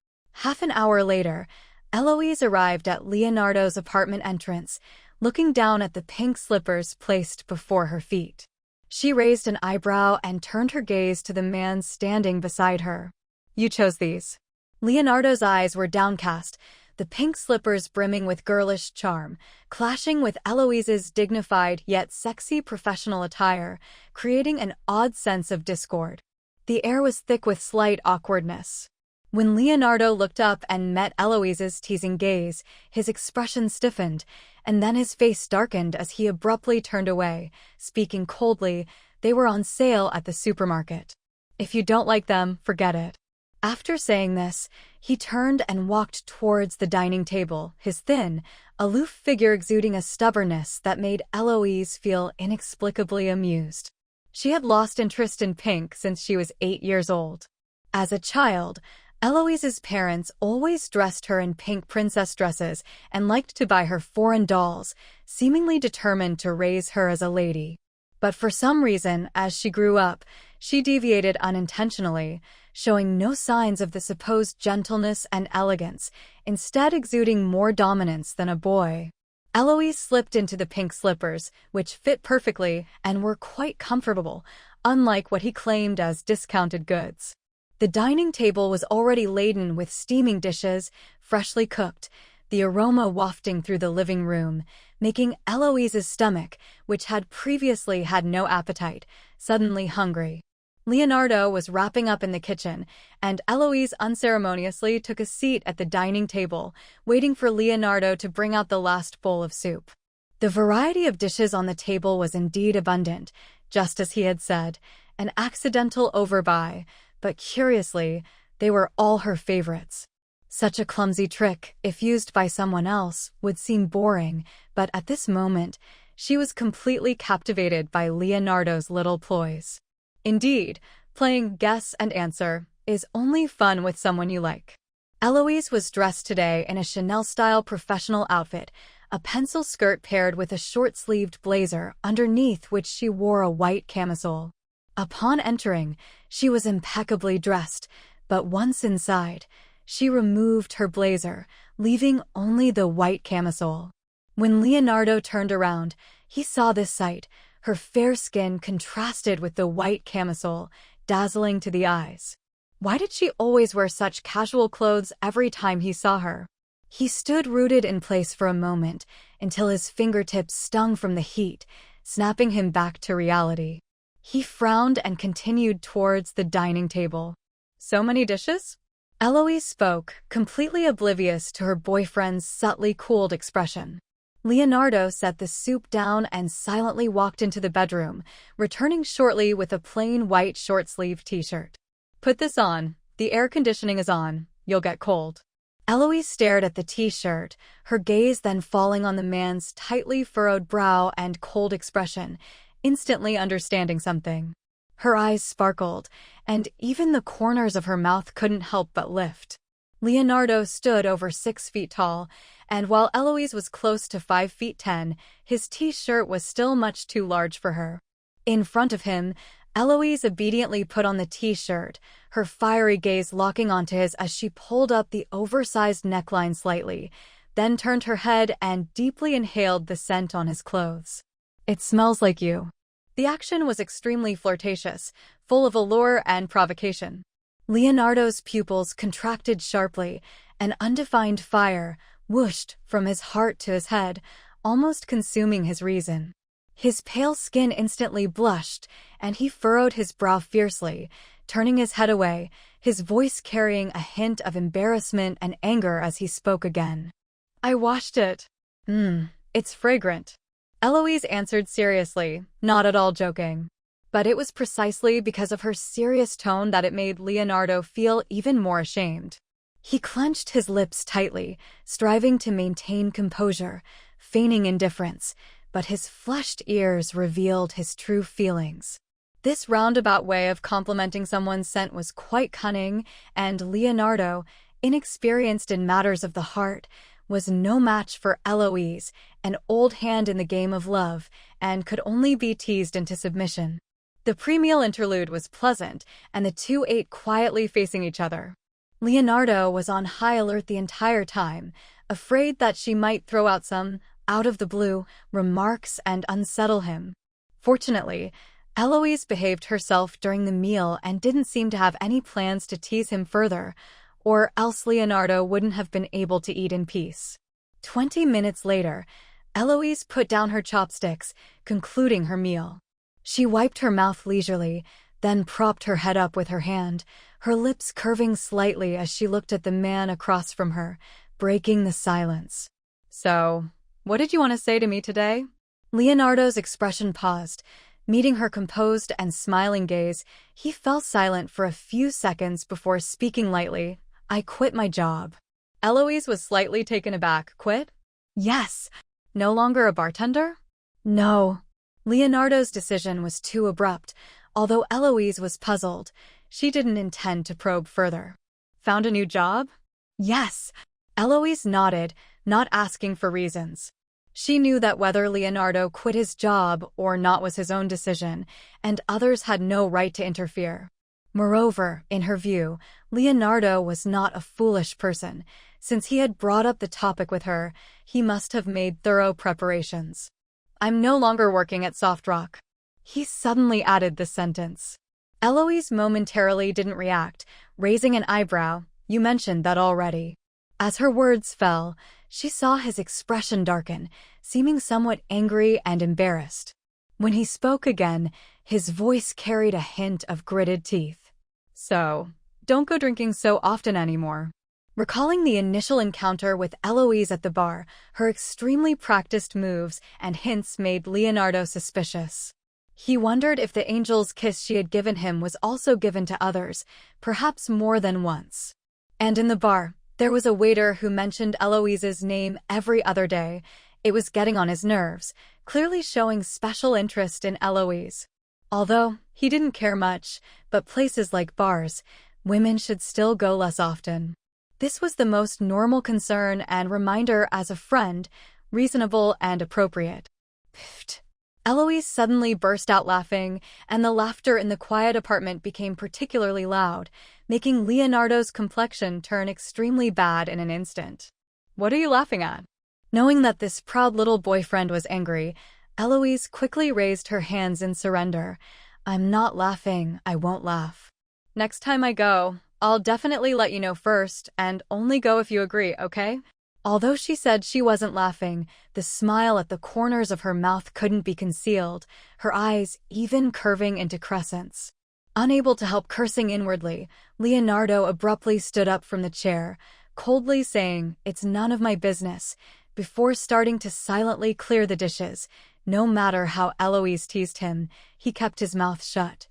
Half an hour later, Eloise arrived at Leonardo's apartment entrance, looking down at the pink slippers placed before her feet. She raised an eyebrow and turned her gaze to the man standing beside her. "You chose these." Leonardo's eyes were downcast, the pink slippers brimming with girlish charm, clashing with Eloise's dignified yet sexy professional attire, creating an odd sense of discord. The air was thick with slight awkwardness. When Leonardo looked up and met Eloise's teasing gaze, his expression stiffened, and then his face darkened as he abruptly turned away, speaking coldly. "They were on sale at the supermarket. If you don't like them, forget it." After saying this, he turned and walked towards the dining table, his thin, aloof figure exuding a stubbornness that made Eloise feel inexplicably amused. She had lost interest in pink since she was 8 years old. As a child, Eloise's parents always dressed her in pink princess dresses and liked to buy her foreign dolls, seemingly determined to raise her as a lady. But for some reason, as she grew up, she deviated unintentionally, showing no signs of the supposed gentleness and elegance, instead exuding more dominance than a boy. Eloise slipped into the pink slippers, which fit perfectly and were quite comfortable, unlike what he claimed as discounted goods. The dining table was already laden with steaming dishes, freshly cooked, the aroma wafting through the living room, making Eloise's stomach, which had previously had no appetite, suddenly hungry. Leonardo was wrapping up in the kitchen, and Eloise unceremoniously took a seat at the dining table, waiting for Leonardo to bring out the last bowl of soup. The variety of dishes on the table was indeed abundant, just as he had said, an accidental overbuy, but curiously, they were all her favorites. Such a clumsy trick, if used by someone else, would seem boring, but at this moment, she was completely captivated by Leonardo's little ploys. Indeed, playing guess and answer is only fun with someone you like. Eloise was dressed today in a Chanel-style professional outfit, a pencil skirt paired with a short-sleeved blazer, underneath which she wore a white camisole. Upon entering, she was impeccably dressed, but once inside, she removed her blazer, leaving only the white camisole. When Leonardo turned around, he saw this sight. Her fair skin contrasted with the white camisole, dazzling to the eyes. Why did she always wear such casual clothes every time he saw her? He stood rooted in place for a moment, until his fingertips stung from the heat, snapping him back to reality. He frowned and continued towards the dining table. "So many dishes?" Eloise spoke, completely oblivious to her boyfriend's subtly cooled expression. Leonardo set the soup down and silently walked into the bedroom, returning shortly with a plain white short-sleeved t-shirt. "Put this on. The air conditioning is on. You'll get cold." Eloise stared at the t-shirt, her gaze then falling on the man's tightly furrowed brow and cold expression, instantly understanding something. Her eyes sparkled, and even the corners of her mouth couldn't help but lift. Leonardo stood over 6 feet tall, and while Eloise was close to 5 feet 10, his t-shirt was still much too large for her. In front of him, Eloise obediently put on the t-shirt, her fiery gaze locking onto his as she pulled up the oversized neckline slightly, then turned her head and deeply inhaled the scent on his clothes. "It smells like you." The action was extremely flirtatious, full of allure and provocation. Leonardo's pupils contracted sharply, an undefined fire whooshed from his heart to his head, almost consuming his reason. His pale skin instantly blushed, and he furrowed his brow fiercely, turning his head away, his voice carrying a hint of embarrassment and anger as he spoke again. "I washed it. It's fragrant." Eloise answered seriously, not at all joking. But it was precisely because of her serious tone that it made Leonardo feel even more ashamed. He clenched his lips tightly, striving to maintain composure, feigning indifference, but his flushed ears revealed his true feelings. This roundabout way of complimenting someone's scent was quite cunning, and Leonardo, inexperienced in matters of the heart, was no match for Eloise, an old hand in the game of love, and could only be teased into submission. The pre-meal interlude was pleasant, and the two ate quietly facing each other. Leonardo was on high alert the entire time, afraid that she might throw out some, out-of-the-blue, remarks and unsettle him. Fortunately, Eloise behaved herself during the meal and didn't seem to have any plans to tease him further, or else Leonardo wouldn't have been able to eat in peace. 20 minutes later, Eloise put down her chopsticks, concluding her meal. She wiped her mouth leisurely, then propped her head up with her hand, her lips curving slightly as she looked at the man across from her, breaking the silence. "So, what did you want to say to me today?" Leonardo's expression paused. Meeting her composed and smiling gaze, he fell silent for a few seconds before speaking lightly. "I quit my job." Eloise was slightly taken aback. "Quit?" "Yes." "No longer a bartender?" "No." Leonardo's decision was too abrupt. Although Eloise was puzzled, she didn't intend to probe further. "Found a new job?" "Yes." Eloise nodded, not asking for reasons. She knew that whether Leonardo quit his job or not was his own decision, and others had no right to interfere. Moreover, in her view, Leonardo was not a foolish person. Since he had brought up the topic with her, he must have made thorough preparations. "I'm no longer working at Soft Rock." He suddenly added the sentence. Eloise momentarily didn't react, raising an eyebrow. "You mentioned that already." As her words fell, she saw his expression darken, seeming somewhat angry and embarrassed. When he spoke again, his voice carried a hint of gritted teeth. "So, don't go drinking so often anymore." Recalling the initial encounter with Eloise at the bar, her extremely practiced moves and hints made Leonardo suspicious. He wondered if the angel's kiss she had given him was also given to others, perhaps more than once. And in the bar, there was a waiter who mentioned Eloise's name every other day. It was getting on his nerves, clearly showing special interest in Eloise. Although he didn't care much, but places like bars, women should still go less often. This was the most normal concern and reminder as a friend, reasonable and appropriate. Pfft. Eloise suddenly burst out laughing, and the laughter in the quiet apartment became particularly loud, making Leonardo's complexion turn extremely bad in an instant. "What are you laughing at?" Knowing that this proud little boyfriend was angry, Eloise quickly raised her hands in surrender. "I'm not laughing, I won't laugh. Next time I go, I'll definitely let you know first, and only go if you agree, okay?" Although she said she wasn't laughing, the smile at the corners of her mouth couldn't be concealed, her eyes even curving into crescents. Unable to help cursing inwardly, Leonardo abruptly stood up from the chair, coldly saying, "It's none of my business," before starting to silently clear the dishes. No matter how Eloise teased him, he kept his mouth shut,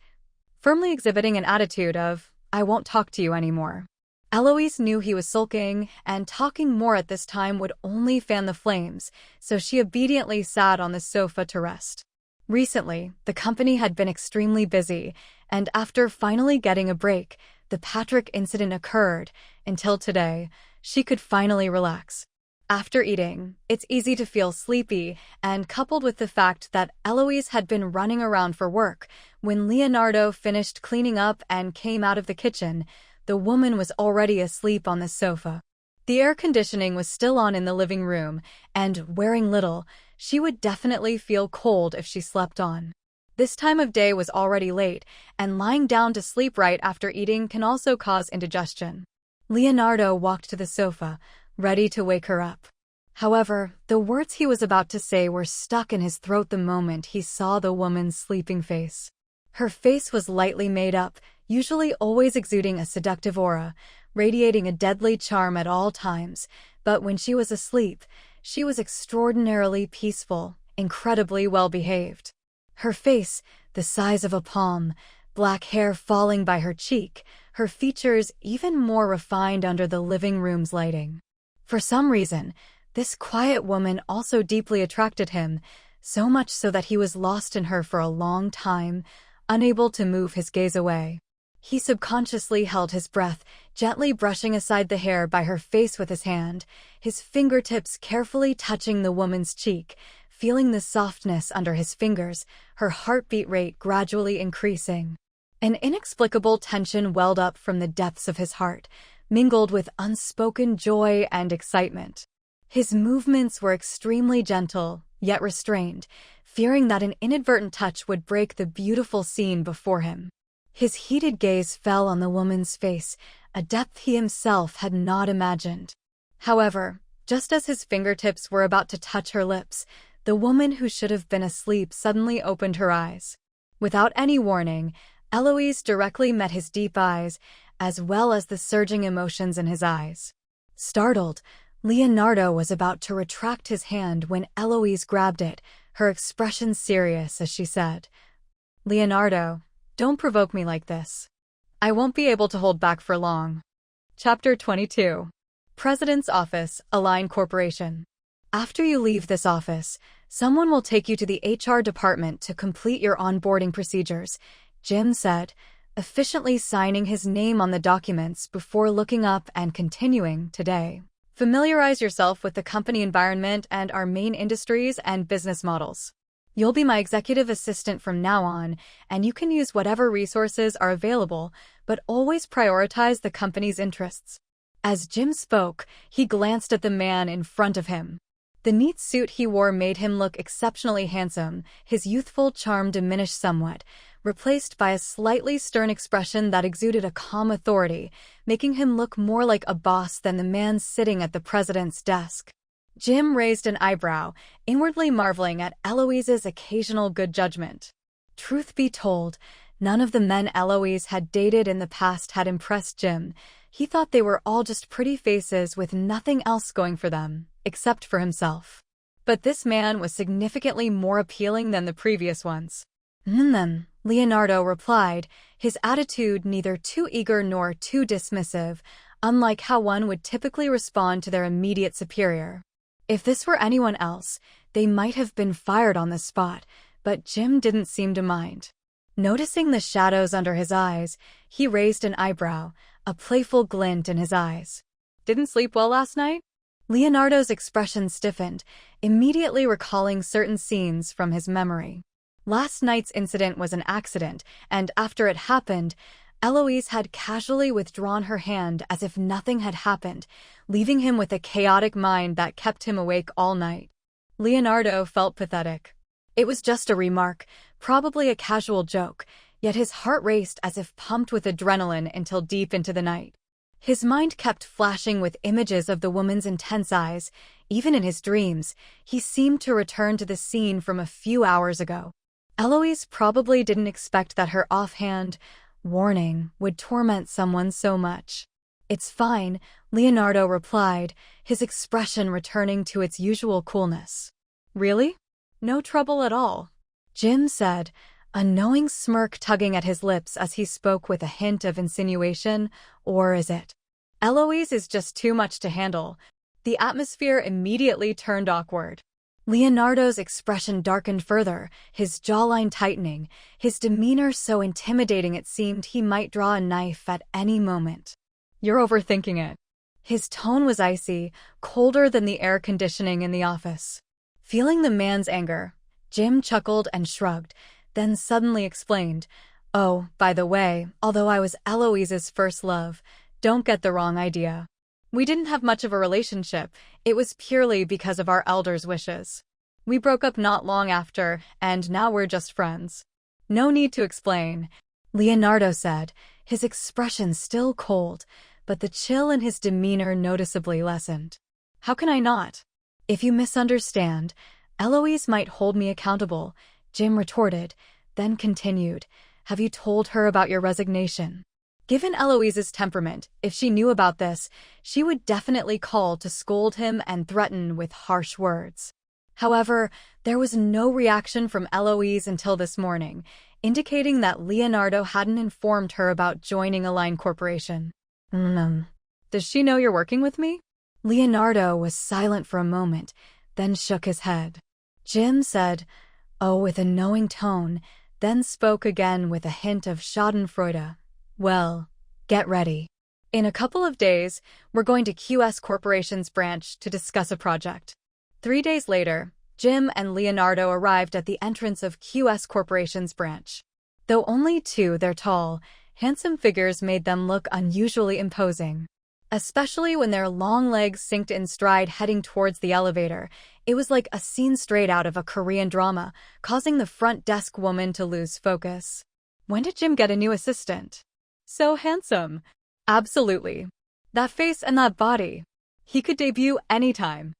firmly exhibiting an attitude of, "I won't talk to you anymore." Eloise knew he was sulking, and talking more at this time would only fan the flames, so she obediently sat on the sofa to rest. Recently, the company had been extremely busy, and after finally getting a break, the Patrick incident occurred. Until today, she could finally relax. After eating, it's easy to feel sleepy, and coupled with the fact that Eloise had been running around for work, when Leonardo finished cleaning up and came out of the kitchen, the woman was already asleep on the sofa. The air conditioning was still on in the living room, and, wearing little, she would definitely feel cold if she slept on. This time of day was already late, and lying down to sleep right after eating can also cause indigestion. Leonardo walked to the sofa, ready to wake her up. However, the words he was about to say were stuck in his throat the moment he saw the woman's sleeping face. Her face was lightly made up, usually always exuding a seductive aura, radiating a deadly charm at all times, but when she was asleep, she was extraordinarily peaceful, incredibly well-behaved. Her face, the size of a palm, black hair falling by her cheek, her features even more refined under the living room's lighting. For some reason, this quiet woman also deeply attracted him, so much so that he was lost in her for a long time, unable to move his gaze away. He subconsciously held his breath, gently brushing aside the hair by her face with his hand, his fingertips carefully touching the woman's cheek, feeling the softness under his fingers, her heartbeat rate gradually increasing. An inexplicable tension welled up from the depths of his heart. mingled with unspoken joy and excitement. His movements were extremely gentle, yet restrained, fearing that an inadvertent touch would break the beautiful scene before him. His heated gaze fell on the woman's face, a depth he himself had not imagined. However, just as his fingertips were about to touch her lips, the woman who should have been asleep suddenly opened her eyes. Without any warning, Eloise directly met his deep eyes, as well as the surging emotions in his eyes. Startled, Leonardo was about to retract his hand when Eloise grabbed it, her expression serious as she said, "Leonardo, don't provoke me like this. I won't be able to hold back for long." Chapter 22. President's Office, Align Corporation. After you leave this office, someone will take you to the HR department to complete your onboarding procedures, Jim said, efficiently signing his name on the documents before looking up and continuing today. Familiarize yourself with the company environment and our main industries and business models. You'll be my executive assistant from now on, and you can use whatever resources are available, but always prioritize the company's interests. As Jim spoke, he glanced at the man in front of him. The neat suit he wore made him look exceptionally handsome, his youthful charm diminished somewhat, replaced by a slightly stern expression that exuded a calm authority, making him look more like a boss than the man sitting at the president's desk. Jim raised an eyebrow, inwardly marveling at Eloise's occasional good judgment. Truth be told, none of the men Eloise had dated in the past had impressed Jim. He thought they were all just pretty faces with nothing else going for them, except for himself. But this man was significantly more appealing than the previous ones. Leonardo replied, his attitude neither too eager nor too dismissive, unlike how one would typically respond to their immediate superior. If this were anyone else, they might have been fired on the spot, but Jim didn't seem to mind. Noticing the shadows under his eyes, he raised an eyebrow, a playful glint in his eyes. "Didn't sleep well last night?" Leonardo's expression stiffened, immediately recalling certain scenes from his memory. Last night's incident was an accident, and after it happened, Eloise had casually withdrawn her hand as if nothing had happened, leaving him with a chaotic mind that kept him awake all night. Leonardo felt pathetic. It was just a remark, probably a casual joke, yet his heart raced as if pumped with adrenaline until deep into the night. His mind kept flashing with images of the woman's intense eyes. Even in his dreams, he seemed to return to the scene from a few hours ago. Eloise probably didn't expect that her offhand warning would torment someone so much. "It's fine," Leonardo replied, his expression returning to its usual coolness. "Really? No trouble at all?" Jim said, a knowing smirk tugging at his lips as he spoke with a hint of insinuation. "Or is it? Eloise is just too much to handle." The atmosphere immediately turned awkward. Leonardo's expression darkened further, his jawline tightening, his demeanor so intimidating it seemed he might draw a knife at any moment. "You're overthinking it." His tone was icy, colder than the air conditioning in the office. Feeling the man's anger, Jim chuckled and shrugged, then suddenly explained, "Oh, by the way, although I was Eloise's first love, don't get the wrong idea. We didn't have much of a relationship, it was purely because of our elders' wishes. We broke up not long after, and now we're just friends." "No need to explain," Leonardo said, his expression still cold, but the chill in his demeanor noticeably lessened. "How can I not? If you misunderstand, Eloise might hold me accountable," Jim retorted, then continued, "Have you told her about your resignation?" Given Eloise's temperament, if she knew about this, she would definitely call to scold him and threaten with harsh words. However, there was no reaction from Eloise until this morning, indicating that Leonardo hadn't informed her about joining Align Corporation. "Does she know you're working with me?" Leonardo was silent for a moment, then shook his head. Jim said, "Oh," with a knowing tone, then spoke again with a hint of schadenfreude. "Well, get ready. In a couple of days, we're going to QS Corporation's branch to discuss a project." 3 days later, Jim and Leonardo arrived at the entrance of QS Corporation's branch. Though only 2, their tall, handsome figures made them look unusually imposing. especially when their long legs synced in stride heading towards the elevator. It was like a scene straight out of a Korean drama, causing the front desk woman to lose focus. When did Jim get a new assistant? So handsome. Absolutely. That face and that body. He could debut anytime.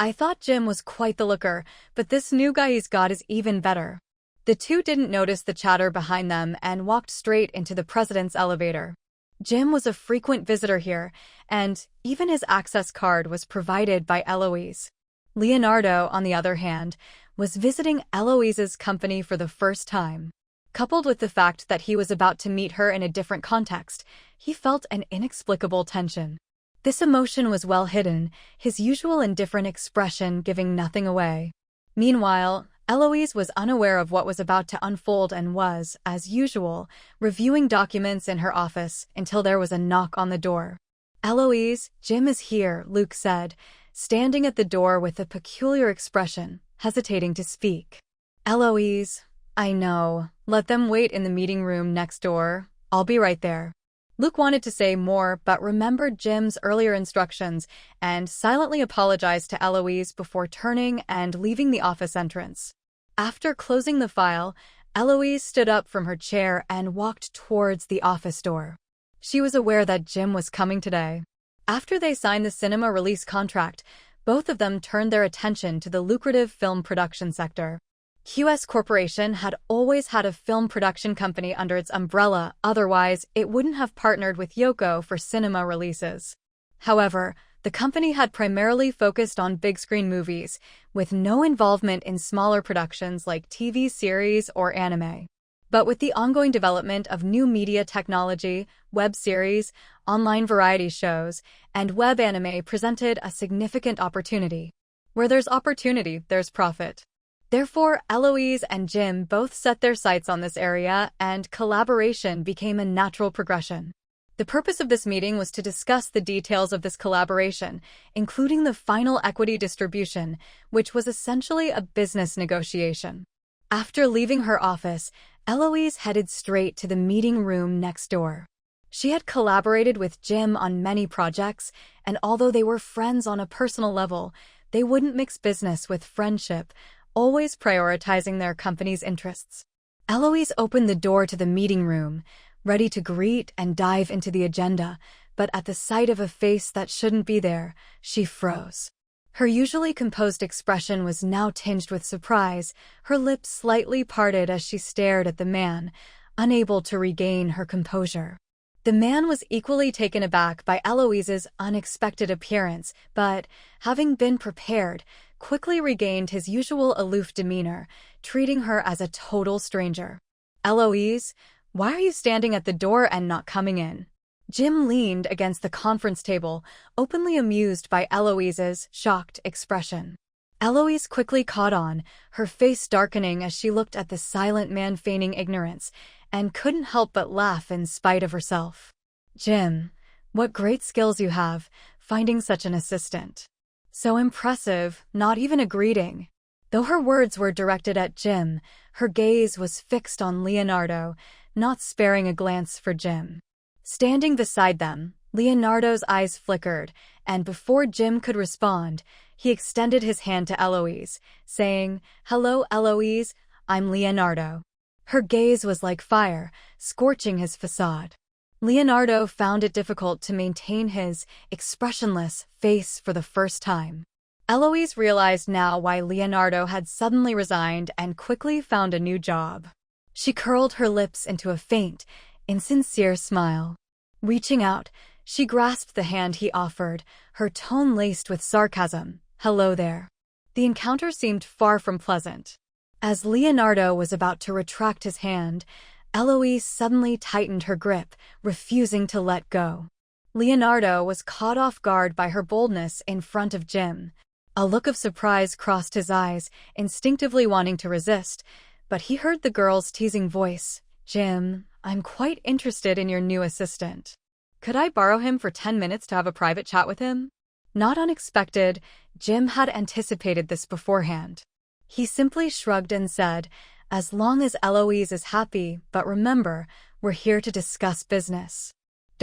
I thought Jim was quite the looker, but this new guy he's got is even better. The two didn't notice the chatter behind them and walked straight into the president's elevator. Jim was a frequent visitor here, and even his access card was provided by Eloise. Leonardo, on the other hand, was visiting Eloise's company for the first time. Coupled with the fact that he was about to meet her in a different context, he felt an inexplicable tension. This emotion was well hidden, his usual indifferent expression giving nothing away. Meanwhile, Eloise was unaware of what was about to unfold and was, as usual, reviewing documents in her office until there was a knock on the door. "Eloise, Jim is here," Luke said, standing at the door with a peculiar expression, hesitating to speak. "Eloise, I know. Let them wait in the meeting room next door. I'll be right there." Luke wanted to say more but remembered Jim's earlier instructions and silently apologized to Eloise before turning and leaving the office entrance. After closing the file, Eloise stood up from her chair and walked towards the office door. She was aware that Jim was coming today. After they signed the cinema release contract, both of them turned their attention to the lucrative film production sector. QS Corporation had always had a film production company under its umbrella, otherwise it wouldn't have partnered with Yoko for cinema releases. However, the company had primarily focused on big-screen movies, with no involvement in smaller productions like TV series or anime. But with the ongoing development of new media technology, web series, online variety shows, and web anime presented a significant opportunity. Where there's opportunity, there's profit. Therefore, Eloise and Jim both set their sights on this area, and collaboration became a natural progression. The purpose of this meeting was to discuss the details of this collaboration, including the final equity distribution, which was essentially a business negotiation. After leaving her office, Eloise headed straight to the meeting room next door. She had collaborated with Jim on many projects, and although they were friends on a personal level, they wouldn't mix business with friendship, always prioritizing their company's interests. Eloise opened the door to the meeting room, ready to greet and dive into the agenda, but at the sight of a face that shouldn't be there, she froze. Her usually composed expression was now tinged with surprise, her lips slightly parted as she stared at the man, unable to regain her composure. The man was equally taken aback by Eloise's unexpected appearance, but, having been prepared, quickly regained his usual aloof demeanor, treating her as a total stranger. "Eloise, why are you standing at the door and not coming in?" Jim leaned against the conference table, openly amused by Eloise's shocked expression. Eloise quickly caught on, her face darkening as she looked at the silent man feigning ignorance, and couldn't help but laugh in spite of herself. "Jim, what great skills you have, finding such an assistant. So impressive, not even a greeting." Though her words were directed at Jim, her gaze was fixed on Leonardo, not sparing a glance for Jim. Standing beside them, Leonardo's eyes flickered, and before Jim could respond, he extended his hand to Eloise, saying, "Hello, Eloise, I'm Leonardo." Her gaze was like fire, scorching his facade. Leonardo found it difficult to maintain his expressionless face for the first time. Eloise realized now why Leonardo had suddenly resigned and quickly found a new job. She curled her lips into a faint, insincere smile. Reaching out, she grasped the hand he offered, her tone laced with sarcasm. "Hello there." The encounter seemed far from pleasant. As Leonardo was about to retract his hand, Eloise suddenly tightened her grip, refusing to let go. Leonardo was caught off guard by her boldness in front of Jim. A look of surprise crossed his eyes, instinctively wanting to resist, but he heard the girl's teasing voice. "Jim, I'm quite interested in your new assistant. Could I borrow him for 10 minutes to have a private chat with him?" Not unexpected, Jim had anticipated this beforehand. He simply shrugged and said, "As long as Eloise is happy, but remember, we're here to discuss business."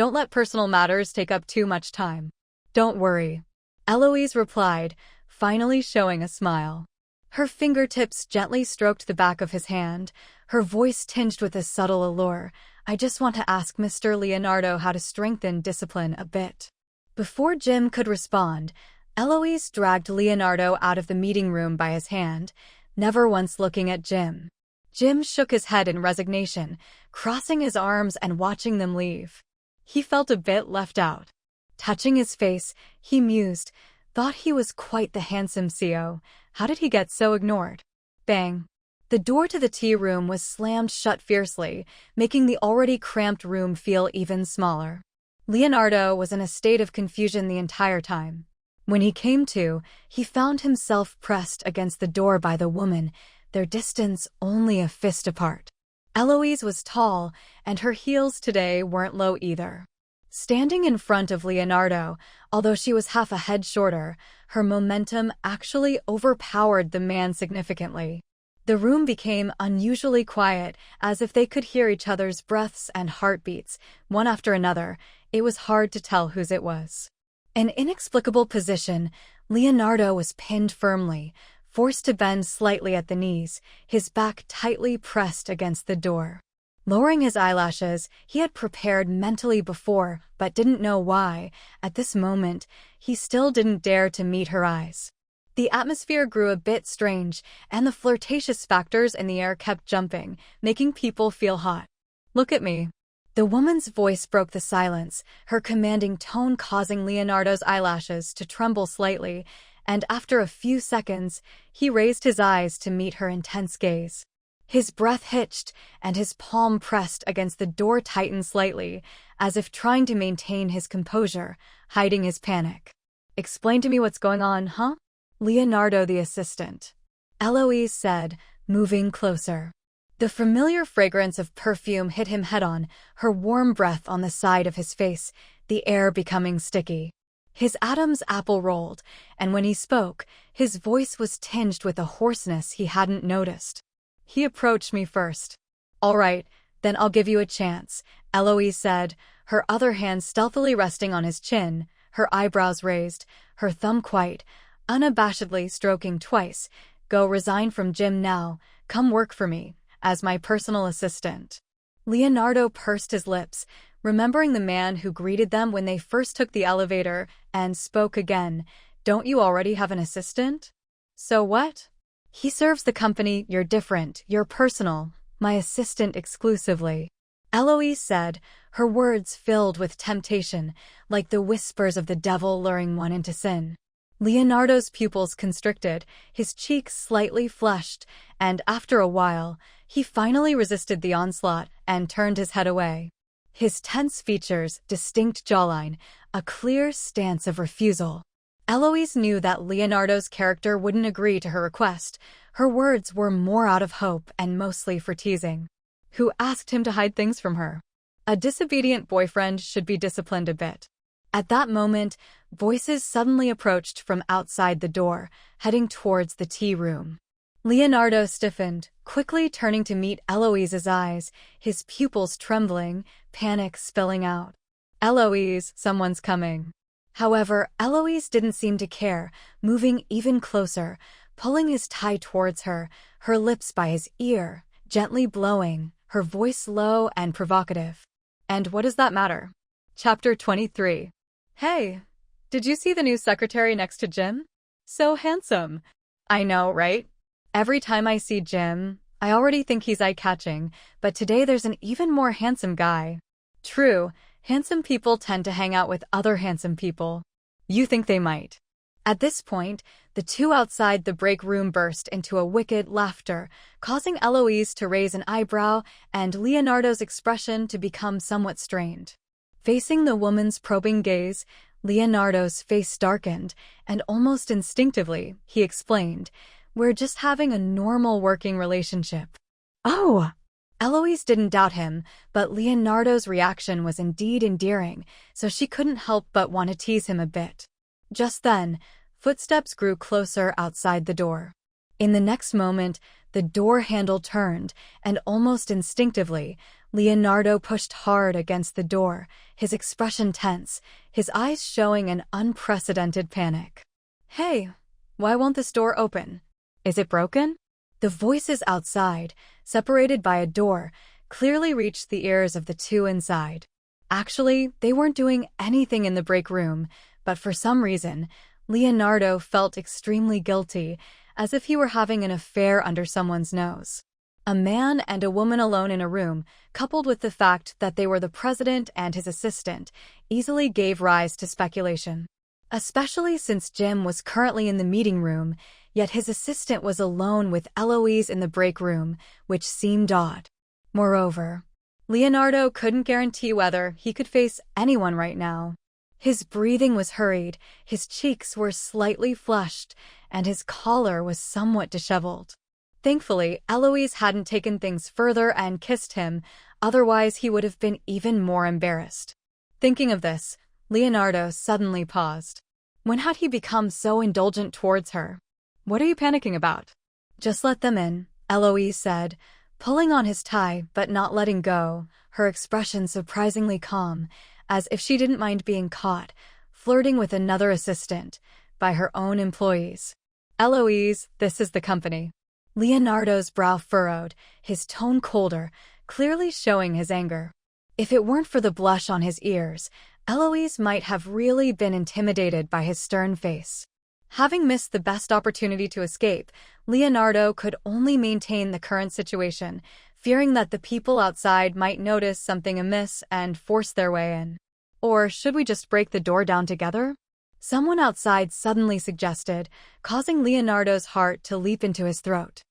Don't let personal matters take up too much time. Don't worry, Eloise replied, finally showing a smile. Her fingertips gently stroked the back of his hand, her voice tinged with a subtle allure. I just want to ask Mr. Leonardo how to strengthen discipline a bit. Before Jim could respond, Eloise dragged Leonardo out of the meeting room by his hand, never once looking at Jim. Jim shook his head in resignation, crossing his arms and watching them leave. He felt a bit left out. Touching his face, he mused, thought he was quite the handsome CO. How did he get so ignored? Bang. The door to the tea room was slammed shut fiercely, making the already cramped room feel even smaller. Leonardo was in a state of confusion the entire time. When he came to, he found himself pressed against the door by the woman, their distance only a fist apart. Eloise was tall, and her heels today weren't low either. Standing in front of Leonardo, although she was half a head shorter, her momentum actually overpowered the man significantly. The room became unusually quiet, as if they could hear each other's breaths and heartbeats, one after another. It was hard to tell whose it was. An inexplicable position, Leonardo was pinned firmly, forced to bend slightly at the knees, his back tightly pressed against the door. Lowering his eyelashes, he had prepared mentally before, but didn't know why. At this moment, he still didn't dare to meet her eyes. The atmosphere grew a bit strange, and the flirtatious factors in the air kept jumping, making people feel hot. Look at me. The woman's voice broke the silence, her commanding tone causing Leonardo's eyelashes to tremble slightly, and after a few seconds, he raised his eyes to meet her intense gaze. His breath hitched, and his palm pressed against the door tightened slightly, as if trying to maintain his composure, hiding his panic. Explain to me what's going on, huh? Leonardo the assistant. Eloise said, moving closer. The familiar fragrance of perfume hit him head-on, her warm breath on the side of his face, the air becoming sticky. His Adam's apple rolled, and when he spoke, his voice was tinged with a hoarseness he hadn't noticed. He approached me first. All right, then I'll give you a chance, Eloise said, her other hand stealthily resting on his chin, her eyebrows raised, her thumb quite, unabashedly stroking twice. Go resign from Jim now, come work for me, as my personal assistant. Leonardo pursed his lips, remembering the man who greeted them when they first took the elevator, and spoke again. Don't you already have an assistant? So what? He serves the company, you're different, you're personal, my assistant exclusively. Eloise said, her words filled with temptation, like the whispers of the devil luring one into sin. Leonardo's pupils constricted, his cheeks slightly flushed, and after a while, he finally resisted the onslaught and turned his head away. His tense features, distinct jawline, a clear stance of refusal. Eloise knew that Leonardo's character wouldn't agree to her request. Her words were more out of hope and mostly for teasing. Who asked him to hide things from her? A disobedient boyfriend should be disciplined a bit. At that moment, voices suddenly approached from outside the door, heading towards the tea room. Leonardo stiffened, quickly turning to meet Eloise's eyes, his pupils trembling, panic spilling out. Eloise, someone's coming. However, Eloise didn't seem to care, moving even closer, pulling his tie towards her, her lips by his ear, gently blowing, her voice low and provocative. And what does that matter? Chapter 23. Hey, did you see the new secretary next to Jim? So handsome. I know, right? Every time I see Jim, I already think he's eye-catching, but today there's an even more handsome guy. True, handsome people tend to hang out with other handsome people. You think they might. At this point, the two outside the break room burst into a wicked laughter, causing Eloise to raise an eyebrow and Leonardo's expression to become somewhat strained. Facing the woman's probing gaze, Leonardo's face darkened, and almost instinctively, he explained, "We're just having a normal working relationship." Oh! Eloise didn't doubt him, but Leonardo's reaction was indeed endearing, so she couldn't help but want to tease him a bit. Just then, footsteps grew closer outside the door. In the next moment, The door handle turned, and almost instinctively, Leonardo pushed hard against the door, his expression tense, his eyes showing an unprecedented panic. "Hey, why won't this door open? Is it broken?" The voices outside, separated by a door, clearly reached the ears of the two inside. Actually, they weren't doing anything in the break room, but for some reason, Leonardo felt extremely guilty, as if he were having an affair under someone's nose. A man and a woman alone in a room, coupled with the fact that they were the president and his assistant, easily gave rise to speculation. Especially since Jim was currently in the meeting room, yet his assistant was alone with Eloise in the break room, which seemed odd. Moreover, Leonardo couldn't guarantee whether he could face anyone right now. His breathing was hurried, his cheeks were slightly flushed, and his collar was somewhat disheveled. Thankfully, Eloise hadn't taken things further and kissed him, otherwise he would have been even more embarrassed. Thinking of this, Leonardo suddenly paused. When had he become so indulgent towards her? "What are you panicking about?" "Just let them in," Eloise said, pulling on his tie but not letting go, her expression surprisingly calm, as if she didn't mind being caught, flirting with another assistant, by her own employees. "Eloise, this is the company." Leonardo's brow furrowed, his tone colder, clearly showing his anger. If it weren't for the blush on his ears, Eloise might have really been intimidated by his stern face. Having missed the best opportunity to escape, Leonardo could only maintain the current situation, fearing that the people outside might notice something amiss and force their way in. "Or should we just break the door down together?" Someone outside suddenly suggested, causing Leonardo's heart to leap into his throat.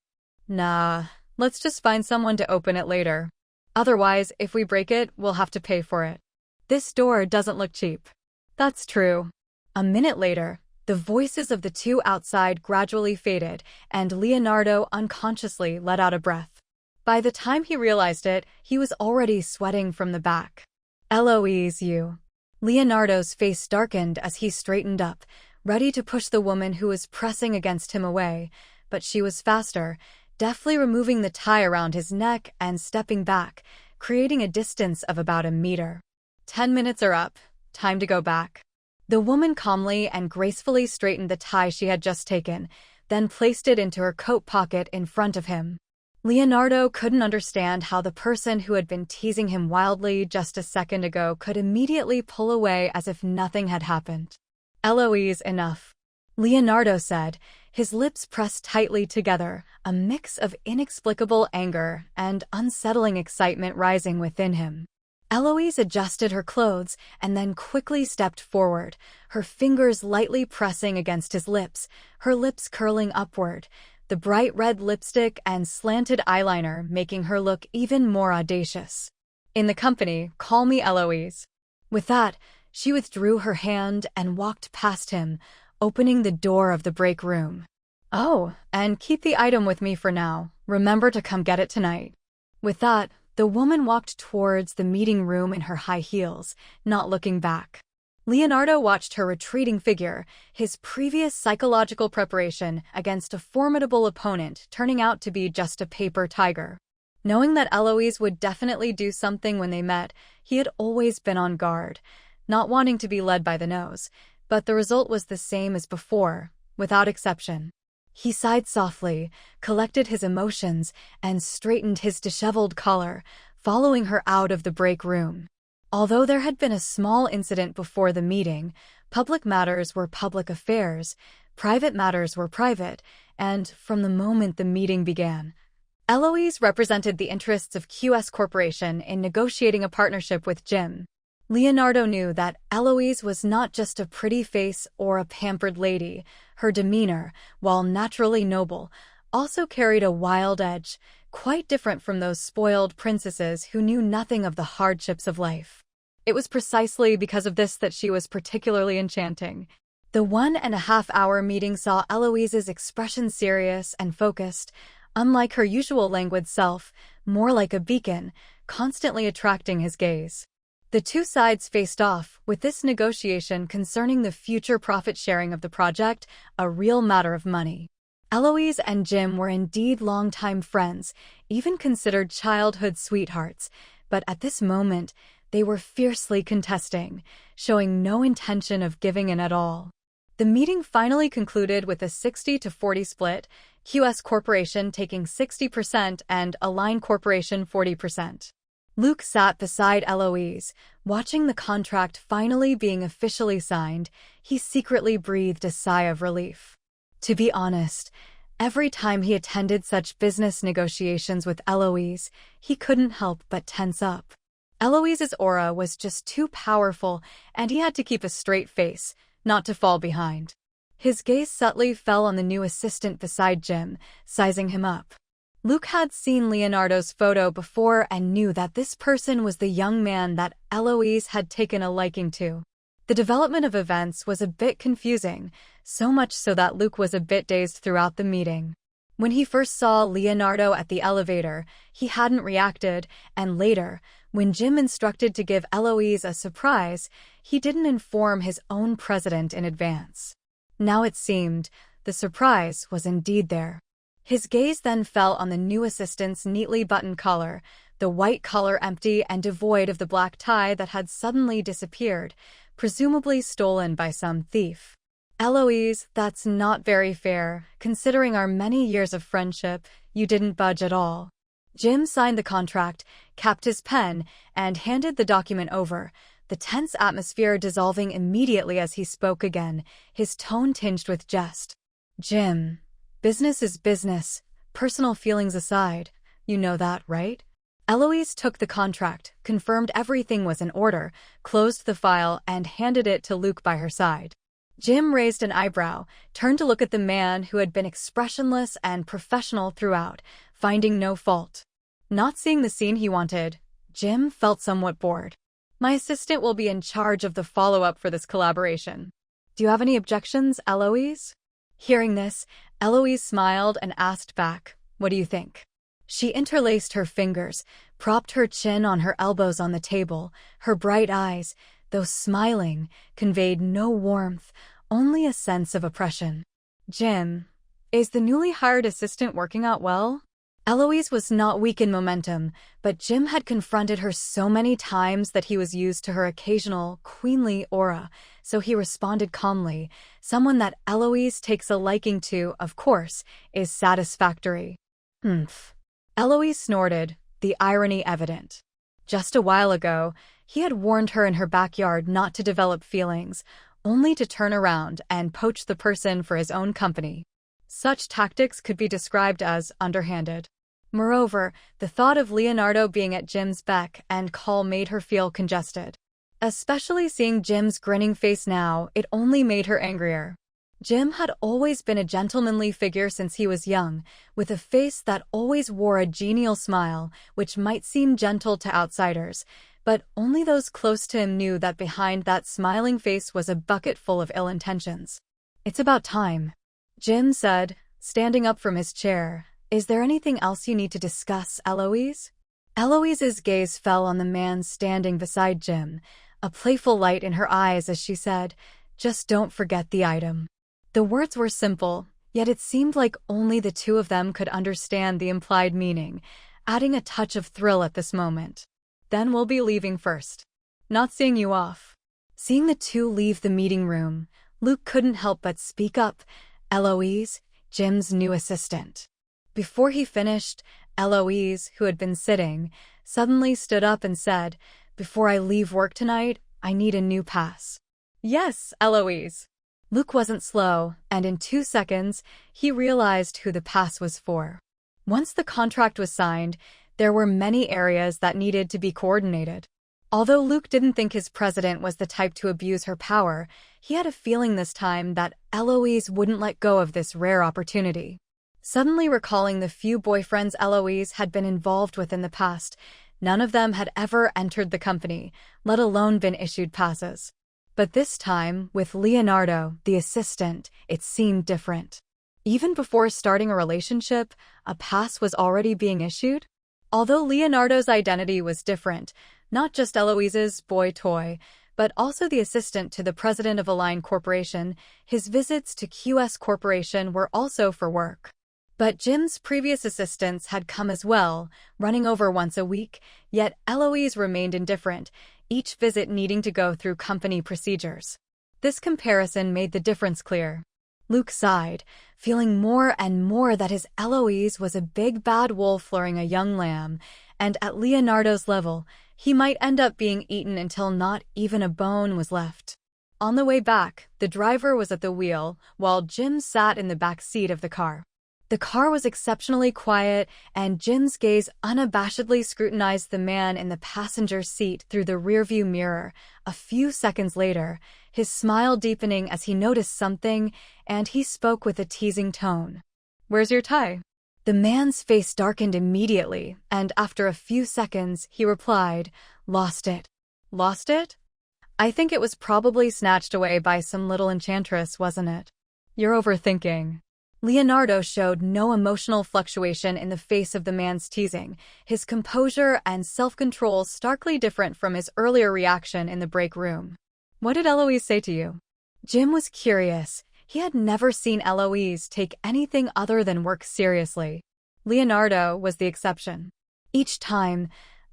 "Nah, let's just find someone to open it later. Otherwise, if we break it, we'll have to pay for it. This door doesn't look cheap." "That's true." A minute later, the voices of the two outside gradually faded, and Leonardo unconsciously let out a breath. By the time he realized it, he was already sweating from the back. "Eloise, you." Leonardo's face darkened as he straightened up, ready to push the woman who was pressing against him away, but she was faster, deftly removing the tie around his neck and stepping back, creating a distance of about a meter. "10 minutes are up. Time to go back." The woman calmly and gracefully straightened the tie she had just taken, then placed it into her coat pocket in front of him. Leonardo couldn't understand how the person who had been teasing him wildly just a second ago could immediately pull away as if nothing had happened. "Eloise, enough," Leonardo said, his lips pressed tightly together, a mix of inexplicable anger and unsettling excitement rising within him. Eloise adjusted her clothes and then quickly stepped forward, her fingers lightly pressing against his lips, her lips curling upward, the bright red lipstick and slanted eyeliner making her look even more audacious. "In the company, call me Eloise." With that, she withdrew her hand and walked past him, opening the door of the break room. "Oh, and keep the item with me for now. Remember to come get it tonight." With that, the woman walked towards the meeting room in her high heels, not looking back. Leonardo watched her retreating figure, his previous psychological preparation against a formidable opponent turning out to be just a paper tiger. Knowing that Eloise would definitely do something when they met, he had always been on guard, not wanting to be led by the nose, but the result was the same as before, without exception. He sighed softly, collected his emotions, and straightened his disheveled collar, following her out of the break room. Although there had been a small incident before the meeting, public matters were public affairs, private matters were private, and from the moment the meeting began, Eloise represented the interests of QS Corporation in negotiating a partnership with Jim. Leonardo knew that Eloise was not just a pretty face or a pampered lady. Her demeanor, while naturally noble, also carried a wild edge, quite different from those spoiled princesses who knew nothing of the hardships of life. It was precisely because of this that she was particularly enchanting. The 1.5-hour meeting saw Eloise's expression serious and focused, unlike her usual languid self, more like a beacon, constantly attracting his gaze. The two sides faced off, with this negotiation concerning the future profit sharing of the project, a real matter of money. Eloise and Jim were indeed longtime friends, even considered childhood sweethearts, but at this moment, they were fiercely contesting, showing no intention of giving in at all. The meeting finally concluded with a 60-40 split, QS Corporation taking 60% and Align Corporation 40%. Luke sat beside Eloise, watching the contract finally being officially signed. He secretly breathed a sigh of relief. To be honest, every time he attended such business negotiations with Eloise, he couldn't help but tense up. Eloise's aura was just too powerful, and he had to keep a straight face, not to fall behind. His gaze subtly fell on the new assistant beside Jim, sizing him up. Luke had seen Leonardo's photo before and knew that this person was the young man that Eloise had taken a liking to. The development of events was a bit confusing, so much so that Luke was a bit dazed throughout the meeting. When he first saw Leonardo at the elevator, he hadn't reacted, and later, when Jim instructed to give Eloise a surprise, he didn't inform his own president in advance. Now it seemed, the surprise was indeed there. His gaze then fell on the new assistant's neatly buttoned collar, the white collar empty and devoid of the black tie that had suddenly disappeared, presumably stolen by some thief. Eloise, that's not very fair. Considering our many years of friendship, you didn't budge at all. Jim signed the contract, capped his pen, and handed the document over, the tense atmosphere dissolving immediately as he spoke again, his tone tinged with jest. Jim, business is business, personal feelings aside. You know that, right? Eloise took the contract, confirmed everything was in order, closed the file, and handed it to Luke by her side. Jim raised an eyebrow, turned to look at the man who had been expressionless and professional throughout, finding no fault. Not seeing the scene he wanted, Jim felt somewhat bored. My assistant will be in charge of the follow-up for this collaboration. Do you have any objections, Eloise? Hearing this, Eloise smiled and asked back, what do you think? She interlaced her fingers, propped her chin on her elbows on the table. Her bright eyes, though smiling, conveyed no warmth, only a sense of oppression. Jim, is the newly hired assistant working out well? Eloise was not weak in momentum, but Jim had confronted her so many times that he was used to her occasional, queenly aura, so he responded calmly. Someone that Eloise takes a liking to, of course, is satisfactory. Humph. Eloise snorted, the irony evident. Just a while ago, he had warned her in her backyard not to develop feelings, only to turn around and poach the person for his own company. Such tactics could be described as underhanded. Moreover, the thought of Leonardo being at Jim's beck and call made her feel congested. Especially seeing Jim's grinning face now, it only made her angrier. Jim had always been a gentlemanly figure since he was young, with a face that always wore a genial smile, which might seem gentle to outsiders, but only those close to him knew that behind that smiling face was a bucket full of ill intentions. It's about time, Jim said, standing up from his chair. Is there anything else you need to discuss, Eloise? Eloise's gaze fell on the man standing beside Jim, a playful light in her eyes as she said, just don't forget the item. The words were simple, yet it seemed like only the two of them could understand the implied meaning, adding a touch of thrill at this moment. Then we'll be leaving first. Not seeing you off. Seeing the two leave the meeting room, Luke couldn't help but speak up. Eloise, Jim's new assistant. Before he finished, Eloise, who had been sitting, suddenly stood up and said, before I leave work tonight, I need a new pass. Yes, Eloise. Luke wasn't slow, and in 2 seconds, he realized who the pass was for. Once the contract was signed, there were many areas that needed to be coordinated. Although Luke didn't think his president was the type to abuse her power, he had a feeling this time that Eloise wouldn't let go of this rare opportunity. Suddenly recalling the few boyfriends Eloise had been involved with in the past, none of them had ever entered the company, let alone been issued passes. But this time, with Leonardo, the assistant, it seemed different. Even before starting a relationship, a pass was already being issued? Although Leonardo's identity was different, not just Eloise's boy toy, but also the assistant to the president of Align Corporation. His visits to QS Corporation were also for work. But Jim's previous assistants had come as well, running over once a week, yet Eloise remained indifferent, each visit needing to go through company procedures. This comparison made the difference clear. Luke sighed, feeling more and more that his Eloise was a big bad wolf luring a young lamb, and at Leonardo's level, he might end up being eaten until not even a bone was left. On the way back, the driver was at the wheel, while Jim sat in the back seat of the car. The car was exceptionally quiet, and Jim's gaze unabashedly scrutinized the man in the passenger seat through the rearview mirror. A few seconds later, his smile deepening as he noticed something, and he spoke with a teasing tone. "Where's your tie?" The man's face darkened immediately, and after a few seconds, he replied, "Lost it." "Lost it? I think it was probably snatched away by some little enchantress, wasn't it?" "You're overthinking." Leonardo showed no emotional fluctuation in the face of the man's teasing, his composure and self-control starkly different from his earlier reaction in the break room. "What did Eloise say to you?" Jim was curious. He had never seen Eloise take anything other than work seriously. Leonardo was the exception. Each time,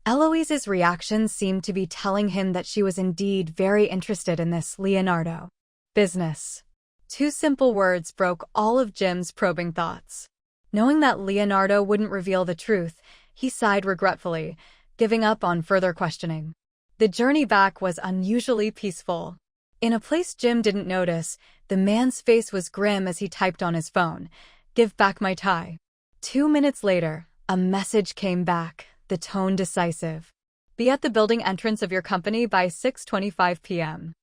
Eloise's reaction seemed to be telling him that she was indeed very interested in this Leonardo. Business. Two simple words broke all of Jim's probing thoughts. Knowing that Leonardo wouldn't reveal the truth, he sighed regretfully, giving up on further questioning. The journey back was unusually peaceful. In a place Jim didn't notice, the man's face was grim as he typed on his phone, "Give back my tie." 2 minutes later, a message came back, the tone decisive. "Be at the building entrance of your company by 6:25 p.m.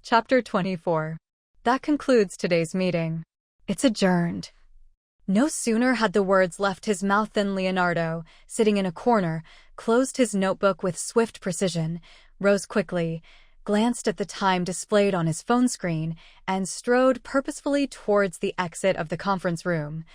Chapter 24. That concludes today's meeting. It's adjourned. No sooner had the words left his mouth than Leonardo, sitting in a corner, closed his notebook with swift precision, rose quickly, glanced at the time displayed on his phone screen, and strode purposefully towards the exit of the conference room,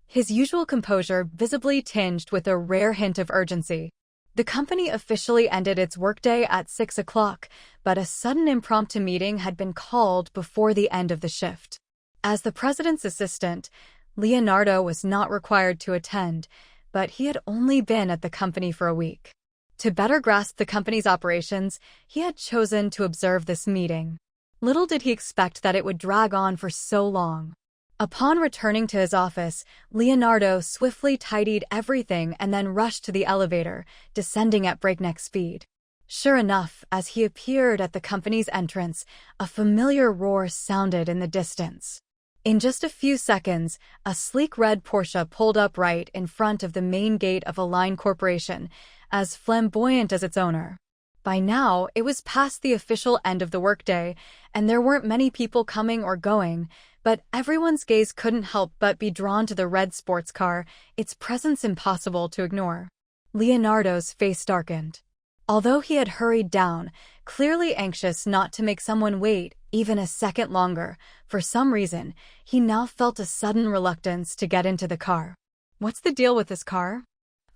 his usual composure visibly tinged with a rare hint of urgency. The company officially ended its workday at 6 o'clock, but a sudden impromptu meeting had been called before the end of the shift. As the president's assistant, Leonardo was not required to attend, but he had only been at the company for a week. To better grasp the company's operations, he had chosen to observe this meeting. Little did he expect that it would drag on for so long. Upon returning to his office, Leonardo swiftly tidied everything and then rushed to the elevator, descending at breakneck speed. Sure enough, as he appeared at the company's entrance, a familiar roar sounded in the distance. In just a few seconds, a sleek red Porsche pulled up right in front of the main gate of Align Corporation, as flamboyant as its owner. By now, it was past the official end of the workday, and there weren't many people coming or going, but everyone's gaze couldn't help but be drawn to the red sports car, its presence impossible to ignore. Leonardo's face darkened. Although he had hurried down, clearly anxious not to make someone wait even a second longer, for some reason, he now felt a sudden reluctance to get into the car. "What's the deal with this car?"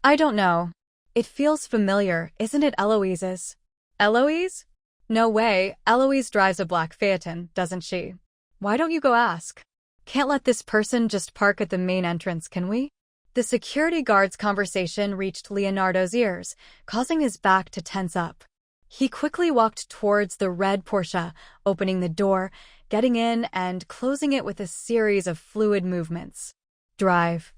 "I don't know. It feels familiar, isn't it Eloise's?" "Eloise? No way, Eloise drives a black Phaeton, doesn't she? Why don't you go ask? Can't let this person just park at the main entrance, can we?" The security guard's conversation reached Leonardo's ears, causing his back to tense up. He quickly walked towards the red Porsche, opening the door, getting in and closing it with a series of fluid movements. "Drive."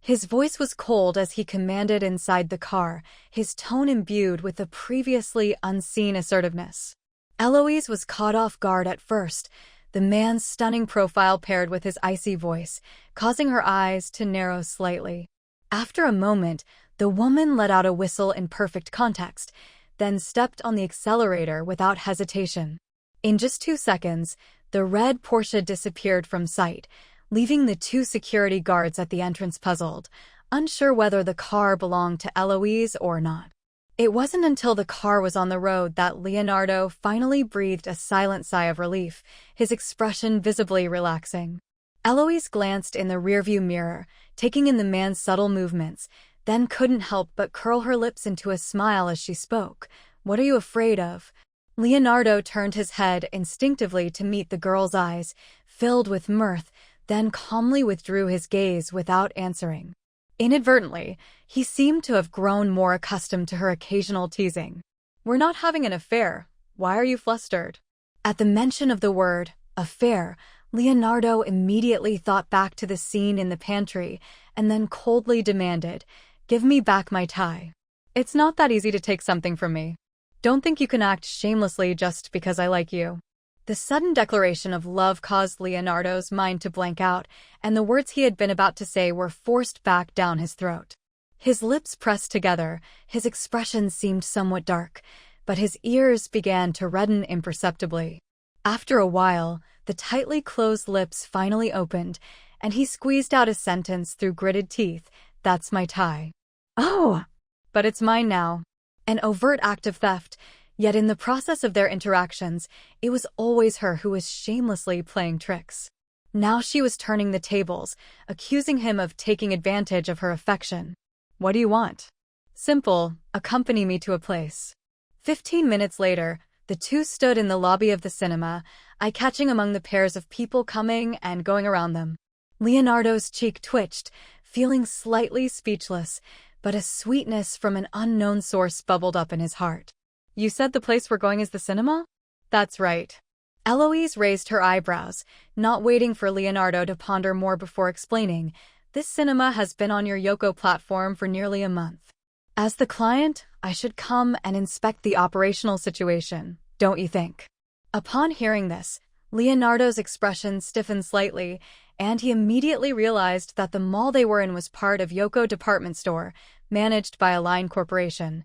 His voice was cold as he commanded inside the car, his tone imbued with a previously unseen assertiveness. Eloise was caught off guard at first, the man's stunning profile paired with his icy voice, causing her eyes to narrow slightly. After a moment, the woman let out a whistle in perfect context, then stepped on the accelerator without hesitation. In just 2 seconds, the red Porsche disappeared from sight, leaving the 2 security guards at the entrance puzzled, unsure whether the car belonged to Eloise or not. It wasn't until the car was on the road that Leonardo finally breathed a silent sigh of relief, his expression visibly relaxing. Eloise glanced in the rearview mirror, taking in the man's subtle movements, then couldn't help but curl her lips into a smile as she spoke. "What are you afraid of?" Leonardo turned his head instinctively to meet the girl's eyes, filled with mirth, then calmly withdrew his gaze without answering. Inadvertently, he seemed to have grown more accustomed to her occasional teasing. "We're not having an affair. Why are you flustered?" At the mention of the word, affair, Leonardo immediately thought back to the scene in the pantry and then coldly demanded, "Give me back my tie." "It's not that easy to take something from me. Don't think you can act shamelessly just because I like you." The sudden declaration of love caused Leonardo's mind to blank out, and the words he had been about to say were forced back down his throat. His lips pressed together, his expression seemed somewhat dark, but his ears began to redden imperceptibly. After a while, the tightly closed lips finally opened, and he squeezed out a sentence through gritted teeth, "That's my tie." "Oh, but it's mine now." An overt act of theft, yet in the process of their interactions, it was always her who was shamelessly playing tricks. Now she was turning the tables, accusing him of taking advantage of her affection. "What do you want?" "Simple, accompany me to a place." 15 minutes later, the two stood in the lobby of the cinema, eye-catching among the pairs of people coming and going around them. Leonardo's cheek twitched, feeling slightly speechless, but a sweetness from an unknown source bubbled up in his heart. "You said the place we're going is the cinema?" "That's right." Eloise raised her eyebrows, not waiting for Leonardo to ponder more before explaining, "This cinema has been on your Yoko platform for nearly a month. As the client, I should come and inspect the operational situation, don't you think?" Upon hearing this, Leonardo's expression stiffened slightly, and he immediately realized that the mall they were in was part of Yoko Department Store, managed by Align Corporation.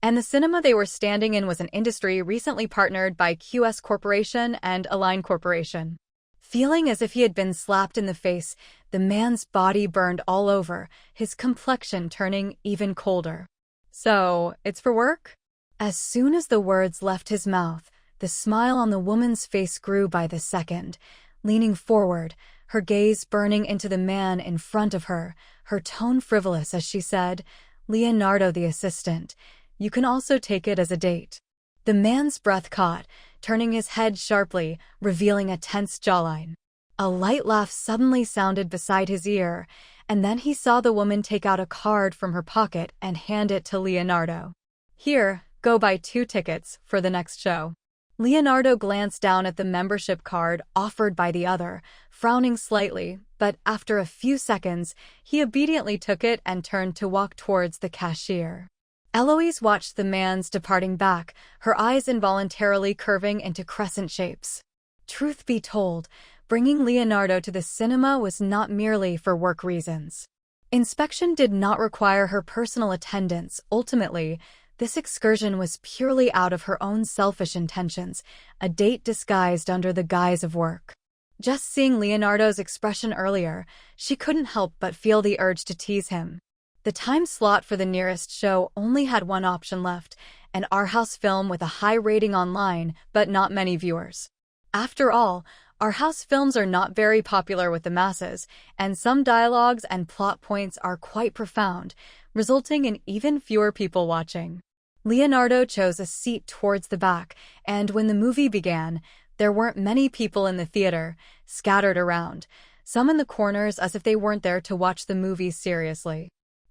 And the cinema they were standing in was an industry recently partnered by QS Corporation and Align Corporation. Feeling as if he had been slapped in the face, the man's body burned all over, his complexion turning even colder. "So, it's for work?" As soon as the words left his mouth, the smile on the woman's face grew by the second. Leaning forward, her gaze burning into the man in front of her, her tone frivolous as she said, "Leonardo the assistant, you can also take it as a date." The man's breath caught, turning his head sharply, revealing a tense jawline. A light laugh suddenly sounded beside his ear, and then he saw the woman take out a card from her pocket and hand it to Leonardo. "Here, go buy 2 tickets for the next show." Leonardo glanced down at the membership card offered by the other, frowning slightly, but after a few seconds, he obediently took it and turned to walk towards the cashier. Eloise watched the man's departing back, her eyes involuntarily curving into crescent shapes. Truth be told, bringing Leonardo to the cinema was not merely for work reasons. Inspection did not require her personal attendance. Ultimately, this excursion was purely out of her own selfish intentions, a date disguised under the guise of work. Just seeing Leonardo's expression earlier, she couldn't help but feel the urge to tease him. The time slot for the nearest show only had one option left, an art-house film with a high rating online, but not many viewers. After all, art-house films are not very popular with the masses, and some dialogues and plot points are quite profound, resulting in even fewer people watching. Leonardo chose a seat towards the back, and when the movie began, there weren't many people in the theater, scattered around, some in the corners as if they weren't there to watch the movie seriously.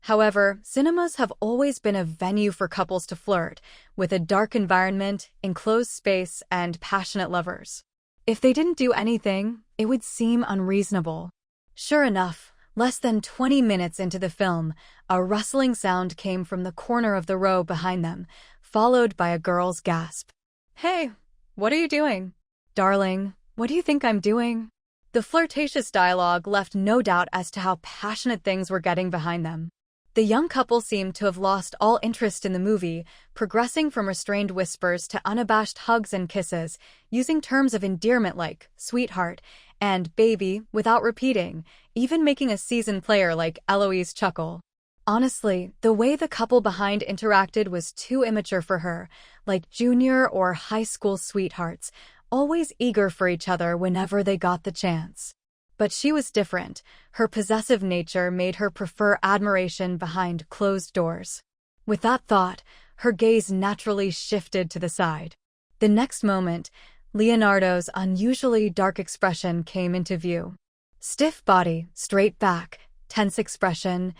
However, cinemas have always been a venue for couples to flirt, with a dark environment, enclosed space, and passionate lovers. If they didn't do anything, it would seem unreasonable. Sure enough, less than 20 minutes into the film, a rustling sound came from the corner of the row behind them, followed by a girl's gasp. "Hey, what are you doing?" "Darling, what do you think I'm doing?" The flirtatious dialogue left no doubt as to how passionate things were getting behind them. The young couple seemed to have lost all interest in the movie, progressing from restrained whispers to unabashed hugs and kisses, using terms of endearment like sweetheart and baby without repeating, even making a seasoned player like Eloise chuckle. Honestly, the way the couple behind interacted was too immature for her, like junior or high school sweethearts, always eager for each other whenever they got the chance. But she was different. Her possessive nature made her prefer admiration behind closed doors. With that thought, her gaze naturally shifted to the side. The next moment, Leonardo's unusually dark expression came into view. Stiff body, straight back, tense expression,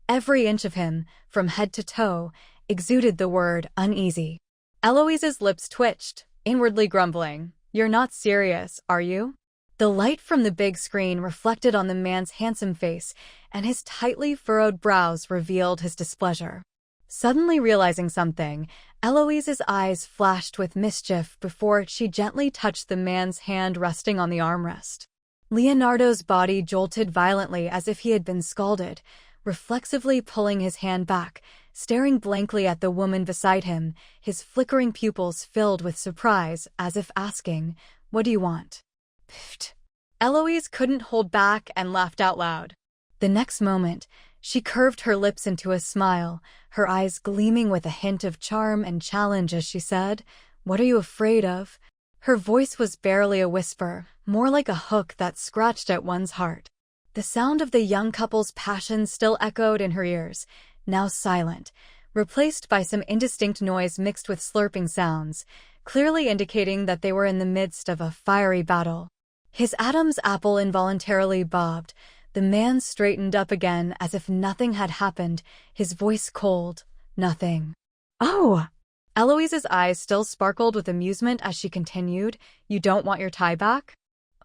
every inch of him, from head to toe, exuded the word uneasy. Eloise's lips twitched, inwardly grumbling. "You're not serious, are you?" The light from the big screen reflected on the man's handsome face, and his tightly furrowed brows revealed his displeasure. Suddenly realizing something, Eloise's eyes flashed with mischief before she gently touched the man's hand resting on the armrest. Leonardo's body jolted violently as if he had been scalded, reflexively pulling his hand back, staring blankly at the woman beside him, his flickering pupils filled with surprise, as if asking, "What do you want?" Pfft. Eloise couldn't hold back and laughed out loud. The next moment, she curved her lips into a smile, her eyes gleaming with a hint of charm and challenge as she said, "What are you afraid of?" Her voice was barely a whisper, more like a hook that scratched at one's heart. The sound of the young couple's passion still echoed in her ears, now silent, replaced by some indistinct noise mixed with slurping sounds, clearly indicating that they were in the midst of a fiery battle. His Adam's apple involuntarily bobbed. The man straightened up again as if nothing had happened, his voice cold. "Nothing." "Oh!" Eloise's eyes still sparkled with amusement as she continued, "You don't want your tie back?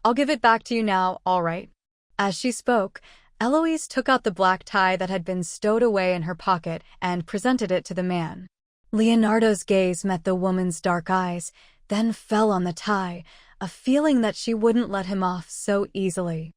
I'll give it back to you now, all right." As she spoke, Eloise took out the black tie that had been stowed away in her pocket and presented it to the man. Leonardo's gaze met the woman's dark eyes, then fell on the tie, a feeling that she wouldn't let him off so easily.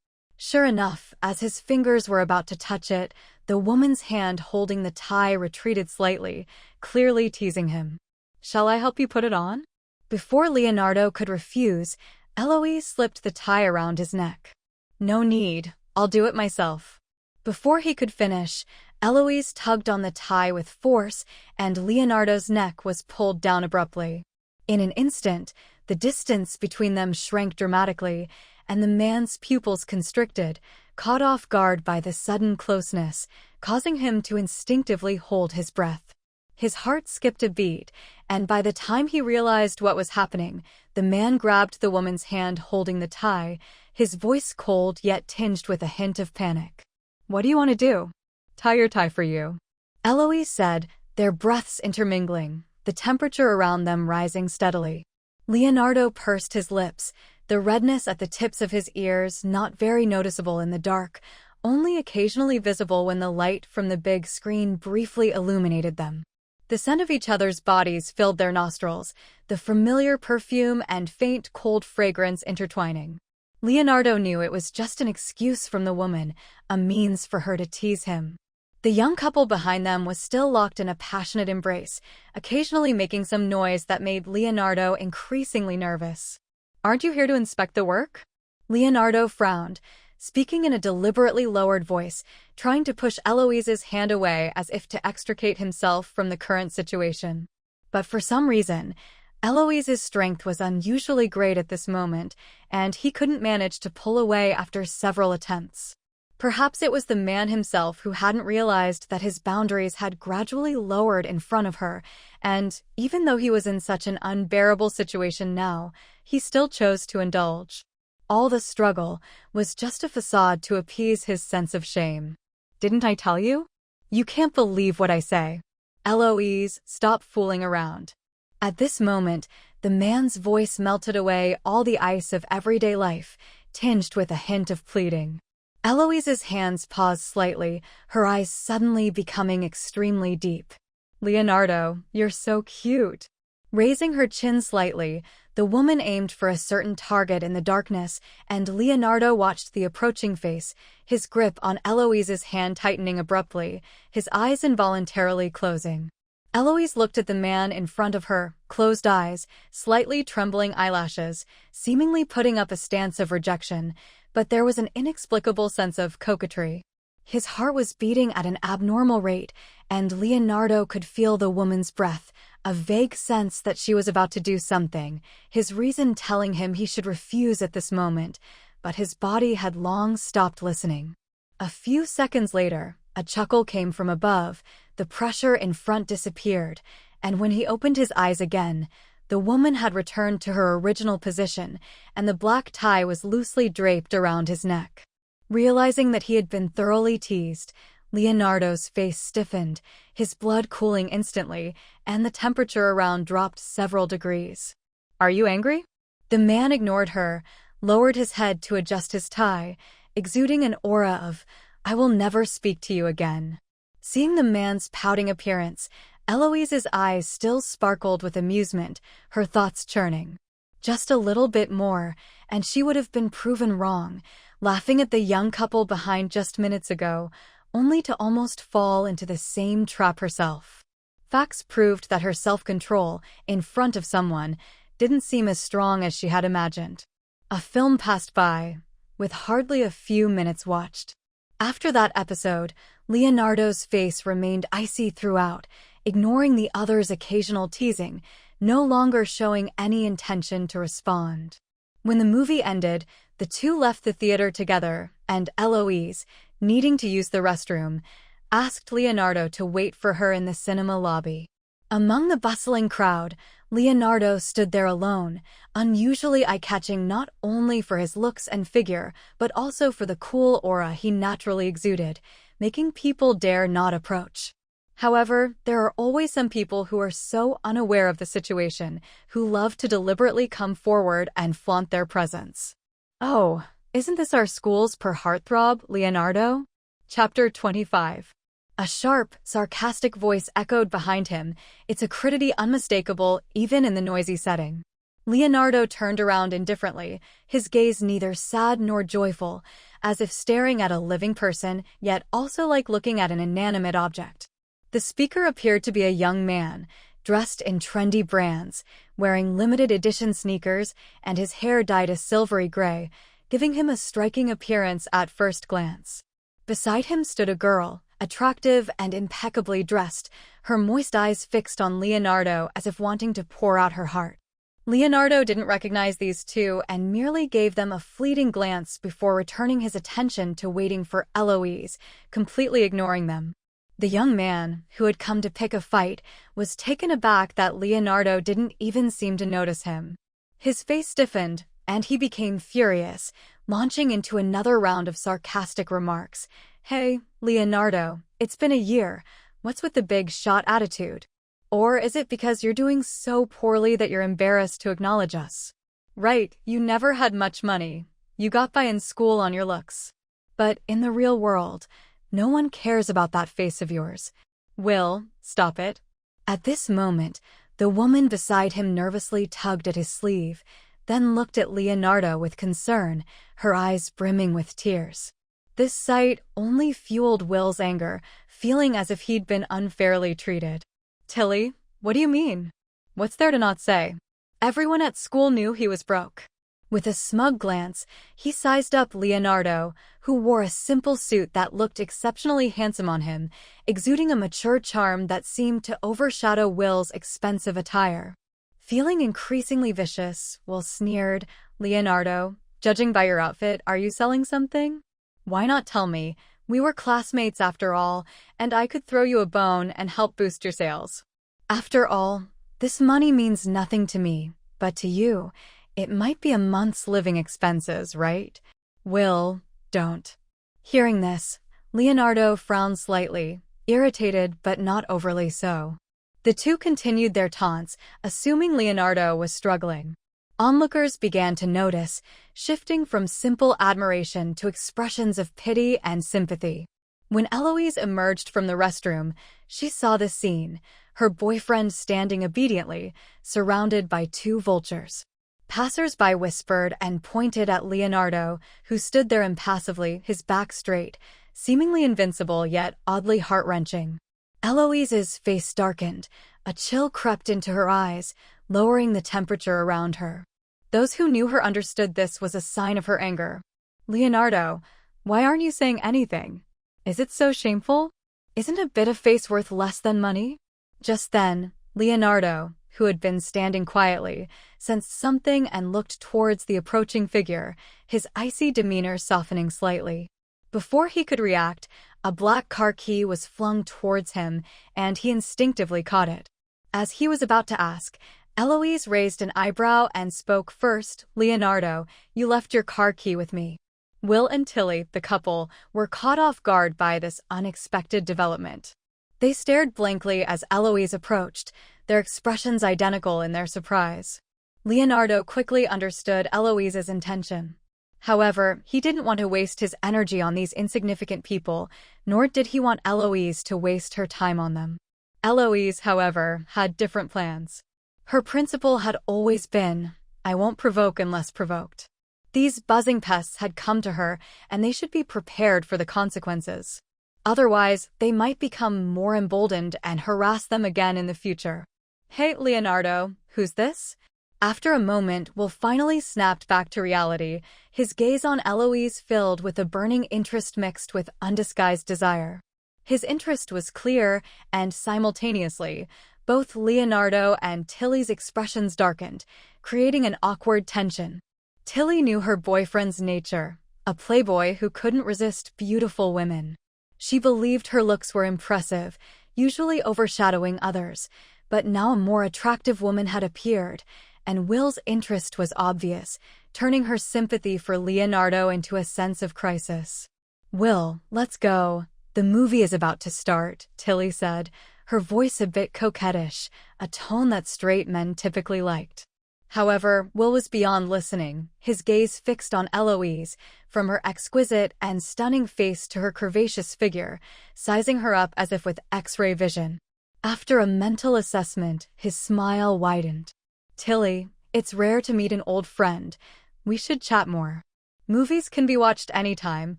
Sure enough, as his fingers were about to touch it, the woman's hand holding the tie retreated slightly, clearly teasing him. "Shall I help you put it on?" Before Leonardo could refuse, Eloise slipped the tie around his neck. "No need, I'll do it myself." Before he could finish, Eloise tugged on the tie with force, and Leonardo's neck was pulled down abruptly. In an instant, the distance between them shrank dramatically, and the man's pupils constricted, caught off guard by the sudden closeness, causing him to instinctively hold his breath. His heart skipped a beat, and by the time he realized what was happening, the man grabbed the woman's hand holding the tie, his voice cold yet tinged with a hint of panic. "What do you want to do?" "Tie your tie for you," Eloise said, their breaths intermingling, the temperature around them rising steadily. Leonardo pursed his lips, the redness at the tips of his ears not very noticeable in the dark, only occasionally visible when the light from the big screen briefly illuminated them. The scent of each other's bodies filled their nostrils, the familiar perfume and faint cold fragrance intertwining. Leonardo knew it was just an excuse from the woman, a means for her to tease him. The young couple behind them was still locked in a passionate embrace, occasionally making some noise that made Leonardo increasingly nervous. "Aren't you here to inspect the work?" Leonardo frowned, speaking in a deliberately lowered voice, trying to push Eloise's hand away as if to extricate himself from the current situation. But for some reason, Eloise's strength was unusually great at this moment, and he couldn't manage to pull away after several attempts. Perhaps it was the man himself who hadn't realized that his boundaries had gradually lowered in front of her, and even though he was in such an unbearable situation now, he still chose to indulge. All the struggle was just a facade to appease his sense of shame. "Didn't I tell you? You can't believe what I say. Eloise, stop fooling around." At this moment, the man's voice melted away all the ice of everyday life, tinged with a hint of pleading. Eloise's hands paused slightly, her eyes suddenly becoming extremely deep. "Leonardo, you're so cute." Raising her chin slightly, the woman aimed for a certain target in the darkness, and Leonardo watched the approaching face, his grip on Eloise's hand tightening abruptly, his eyes involuntarily closing. Eloise looked at the man in front of her, closed eyes, slightly trembling eyelashes, seemingly putting up a stance of rejection, but there was an inexplicable sense of coquetry. His heart was beating at an abnormal rate, and Leonardo could feel the woman's breath, a vague sense that she was about to do something, his reason telling him he should refuse at this moment, but his body had long stopped listening. A few seconds later, a chuckle came from above, the pressure in front disappeared, and when he opened his eyes again, The woman had returned to her original position, and the black tie was loosely draped around his neck. Realizing that he had been thoroughly teased, Leonardo's face stiffened, his blood cooling instantly, and the temperature around dropped several degrees. "Are you angry?" The man ignored her, lowered his head to adjust his tie, exuding an aura of, "I will never speak to you again." Seeing the man's pouting appearance, Eloise's eyes still sparkled with amusement, her thoughts churning. Just a little bit more, and she would have been proven wrong, laughing at the young couple behind just minutes ago, only to almost fall into the same trap herself. Facts proved that her self-control, in front of someone, didn't seem as strong as she had imagined. A film passed by, with hardly a few minutes watched. After that episode, Leonardo's face remained icy throughout, ignoring the other's occasional teasing, no longer showing any intention to respond. When the movie ended, the two left the theater together, and Eloise, needing to use the restroom, asked Leonardo to wait for her in the cinema lobby. Among the bustling crowd, Leonardo stood there alone, unusually eye-catching not only for his looks and figure, but also for the cool aura he naturally exuded, making people dare not approach. However, there are always some people who are so unaware of the situation, who love to deliberately come forward and flaunt their presence. "Oh, isn't this our school's per heartthrob, Leonardo?" Chapter 25. A sharp, sarcastic voice echoed behind him, its acridity unmistakable even in the noisy setting. Leonardo turned around indifferently, his gaze neither sad nor joyful, as if staring at a living person, yet also like looking at an inanimate object. The speaker appeared to be a young man, dressed in trendy brands, wearing limited-edition sneakers, and his hair dyed a silvery gray, giving him a striking appearance at first glance. Beside him stood a girl, attractive and impeccably dressed, her moist eyes fixed on Leonardo as if wanting to pour out her heart. Leonardo didn't recognize these two and merely gave them a fleeting glance before returning his attention to waiting for Eloise, completely ignoring them. The young man, who had come to pick a fight, was taken aback that Leonardo didn't even seem to notice him. His face stiffened, and he became furious, launching into another round of sarcastic remarks. "Hey, Leonardo, it's been a year. What's with the big shot attitude? Or is it because you're doing so poorly that you're embarrassed to acknowledge us? Right, you never had much money. You got by in school on your looks. But in the real world, no one cares about that face of yours. Will, stop it." At this moment, the woman beside him nervously tugged at his sleeve, then looked at Leonardo with concern, her eyes brimming with tears. This sight only fueled Will's anger, feeling as if he'd been unfairly treated. "Tilly, what do you mean? What's there to not say? Everyone at school knew he was broke." With a smug glance, he sized up Leonardo, who wore a simple suit that looked exceptionally handsome on him, exuding a mature charm that seemed to overshadow Will's expensive attire. Feeling increasingly vicious, Will sneered, "Leonardo, judging by your outfit, are you selling something? Why not tell me? We were classmates after all, and I could throw you a bone and help boost your sales. After all, this money means nothing to me, but to you, it might be a month's living expenses, right? Will, don't." Hearing this, Leonardo frowned slightly, irritated but not overly so. The two continued their taunts, assuming Leonardo was struggling. Onlookers began to notice, shifting from simple admiration to expressions of pity and sympathy. When Eloise emerged from the restroom, she saw the scene, her boyfriend standing obediently, surrounded by two vultures. Passers-by whispered and pointed at Leonardo, who stood there impassively, his back straight, seemingly invincible yet oddly heart-wrenching. Eloise's face darkened, a chill crept into her eyes, lowering the temperature around her. Those who knew her understood this was a sign of her anger. "Leonardo, why aren't you saying anything? Is it so shameful? Isn't a bit of face worth less than money?" Just then, Leonardo, who had been standing quietly, sensed something and looked towards the approaching figure, his icy demeanor softening slightly. Before he could react, a black car key was flung towards him, and he instinctively caught it. As he was about to ask, Eloise raised an eyebrow and spoke first. "Leonardo, you left your car key with me." Will and Tilly, the couple, were caught off guard by this unexpected development. They stared blankly as Eloise approached, their expressions identical in their surprise. Leonardo quickly understood Eloise's intention. However, he didn't want to waste his energy on these insignificant people, nor did he want Eloise to waste her time on them. Eloise, however, had different plans. Her principle had always been, "I won't provoke unless provoked." These buzzing pests had come to her, and they should be prepared for the consequences. Otherwise, they might become more emboldened and harass them again in the future. "Hey, Leonardo, who's this?" After a moment, Will finally snapped back to reality, his gaze on Eloise filled with a burning interest mixed with undisguised desire. His interest was clear, and simultaneously, both Leonardo and Tilly's expressions darkened, creating an awkward tension. Tilly knew her boyfriend's nature, a playboy who couldn't resist beautiful women. She believed her looks were impressive, usually overshadowing others, but now a more attractive woman had appeared, and Will's interest was obvious, turning her sympathy for Leonardo into a sense of crisis. "Will, let's go. The movie is about to start," Tilly said, her voice a bit coquettish, a tone that straight men typically liked. However, Will was beyond listening, his gaze fixed on Eloise, from her exquisite and stunning face to her curvaceous figure, sizing her up as if with X-ray vision. After a mental assessment, his smile widened. "Tilly, it's rare to meet an old friend. We should chat more. Movies can be watched anytime,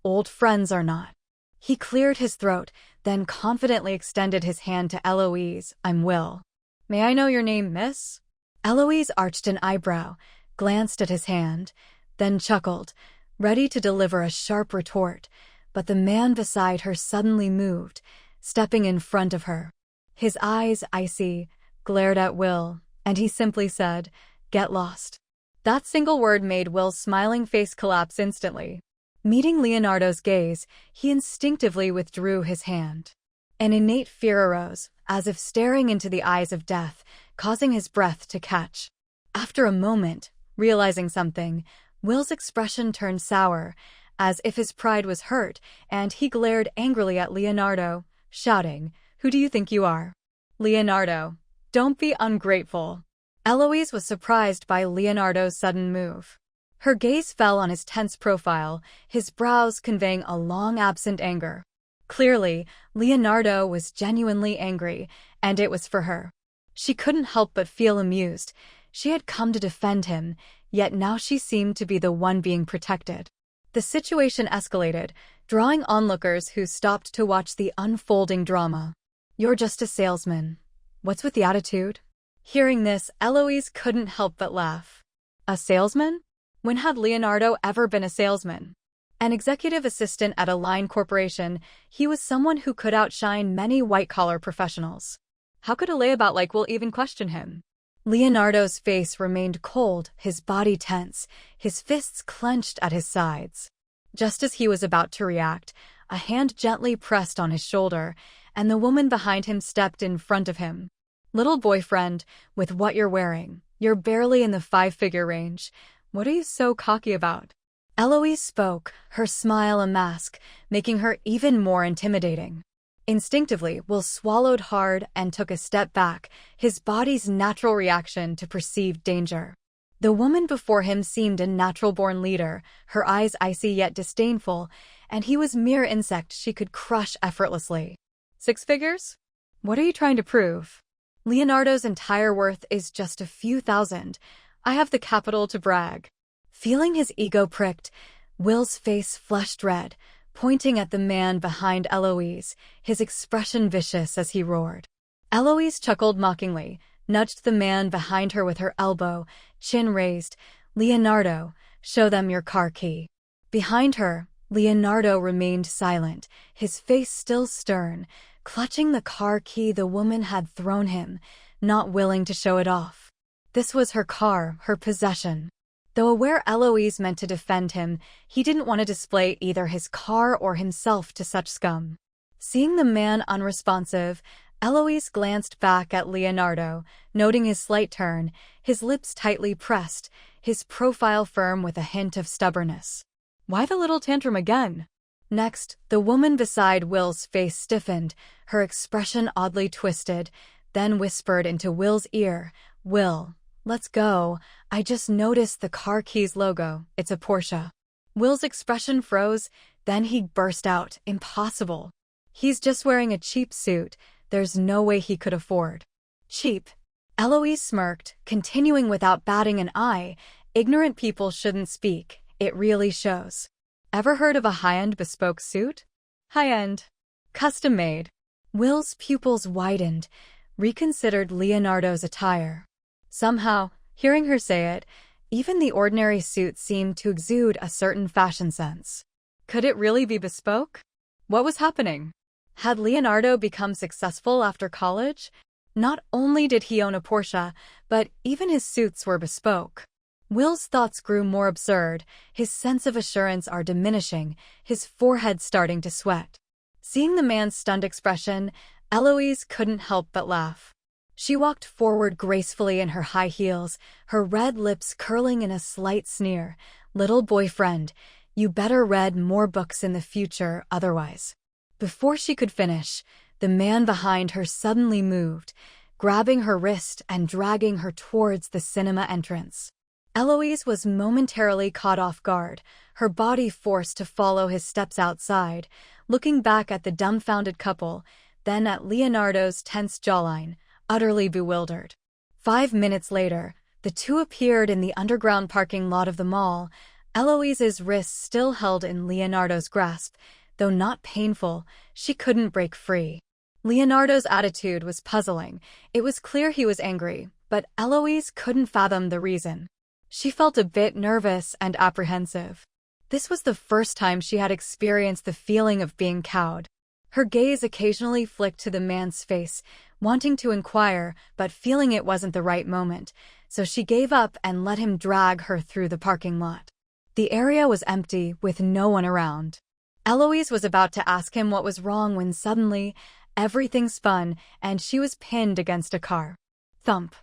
old friends are not." He cleared his throat, then confidently extended his hand to Eloise. "I'm Will. May I know your name, miss?" Eloise arched an eyebrow, glanced at his hand, then chuckled, ready to deliver a sharp retort, but the man beside her suddenly moved, stepping in front of her. His eyes, icy, glared at Will, and he simply said, "Get lost." That single word made Will's smiling face collapse instantly. Meeting Leonardo's gaze, he instinctively withdrew his hand. An innate fear arose, as if staring into the eyes of death, causing his breath to catch. After a moment, realizing something, Will's expression turned sour, as if his pride was hurt, and he glared angrily at Leonardo, shouting, "Who do you think you are? Leonardo, don't be ungrateful." Eloise was surprised by Leonardo's sudden move. Her gaze fell on his tense profile, his brows conveying a long-absent anger. Clearly, Leonardo was genuinely angry, and it was for her. She couldn't help but feel amused. She had come to defend him, yet now she seemed to be the one being protected. The situation escalated, drawing onlookers who stopped to watch the unfolding drama. "You're just a salesman. What's with the attitude?" Hearing this, Eloise couldn't help but laugh. A salesman? When had Leonardo ever been a salesman? An executive assistant at a line corporation, he was someone who could outshine many white-collar professionals. How could a layabout like Will even question him? Leonardo's face remained cold, his body tense, his fists clenched at his sides. Just as he was about to react, a hand gently pressed on his shoulder, and the woman behind him stepped in front of him. "Little boyfriend, with what you're wearing, you're barely in the 5-figure range. What are you so cocky about?" Eloise spoke, her smile a mask, making her even more intimidating. Instinctively, Will swallowed hard and took a step back, his body's natural reaction to perceived danger. The woman before him seemed a natural-born leader, her eyes icy yet disdainful, and he was mere insect she could crush effortlessly. 6 figures? What are you trying to prove? Leonardo's entire worth is just a few thousand. I have the capital to brag. Feeling his ego pricked, Will's face flushed red, pointing at the man behind Eloise, his expression vicious as he roared. Eloise chuckled mockingly, nudged the man behind her with her elbow, chin raised. "Leonardo, show them your car key." Behind her, Leonardo remained silent, his face still stern, clutching the car key the woman had thrown him, not willing to show it off. This was her car, her possession. Though aware Eloise meant to defend him, he didn't want to display either his car or himself to such scum. Seeing the man unresponsive, Eloise glanced back at Leonardo, noting his slight turn, his lips tightly pressed, his profile firm with a hint of stubbornness. Why the little tantrum again? Next, the woman beside Will's face stiffened, her expression oddly twisted, then whispered into Will's ear, "Will, let's go. I just noticed the car keys logo. It's a Porsche." Will's expression froze, then he burst out, "Impossible. He's just wearing a cheap suit. There's no way he could afford." "Cheap?" Eloise smirked, continuing without batting an eye, "Ignorant people shouldn't speak. It really shows. Ever heard of a high-end bespoke suit? High-end. Custom-made." Will's pupils widened, reconsidered Leonardo's attire. Somehow, hearing her say it, even the ordinary suit seemed to exude a certain fashion sense. Could it really be bespoke? What was happening? Had Leonardo become successful after college? Not only did he own a Porsche, but even his suits were bespoke. Will's thoughts grew more absurd, his sense of assurance are diminishing, his forehead starting to sweat. Seeing the man's stunned expression, Eloise couldn't help but laugh. She walked forward gracefully in her high heels, her red lips curling in a slight sneer. "Little boyfriend, you better read more books in the future otherwise." Before she could finish, the man behind her suddenly moved, grabbing her wrist and dragging her towards the cinema entrance. Eloise was momentarily caught off guard, her body forced to follow his steps outside, looking back at the dumbfounded couple, then at Leonardo's tense jawline, utterly bewildered. 5 minutes later, the two appeared in the underground parking lot of the mall, Eloise's wrists still held in Leonardo's grasp. Though not painful, she couldn't break free. Leonardo's attitude was puzzling. It was clear he was angry, but Eloise couldn't fathom the reason. She felt a bit nervous and apprehensive. This was the first time she had experienced the feeling of being cowed. Her gaze occasionally flicked to the man's face, wanting to inquire, but feeling it wasn't the right moment, so she gave up and let him drag her through the parking lot. The area was empty, with no one around. Eloise was about to ask him what was wrong when suddenly, everything spun and she was pinned against a car. Thump.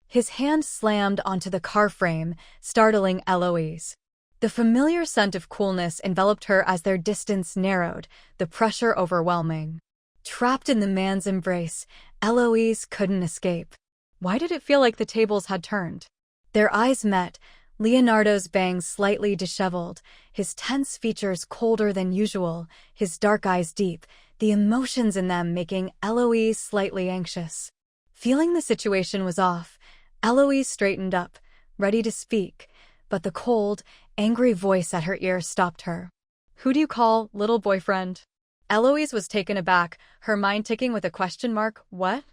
His hand slammed onto the car frame, startling Eloise. The familiar scent of coolness enveloped her as their distance narrowed, the pressure overwhelming. Trapped in the man's embrace, Eloise couldn't escape. Why did it feel like the tables had turned? Their eyes met, Leonardo's bangs slightly disheveled, his tense features colder than usual, his dark eyes deep, the emotions in them making Eloise slightly anxious. Feeling the situation was off, Eloise straightened up, ready to speak, but the cold, angry voice at her ear stopped her. "Who do you call little boyfriend?" Eloise was taken aback, her mind ticking with a question mark. "What?"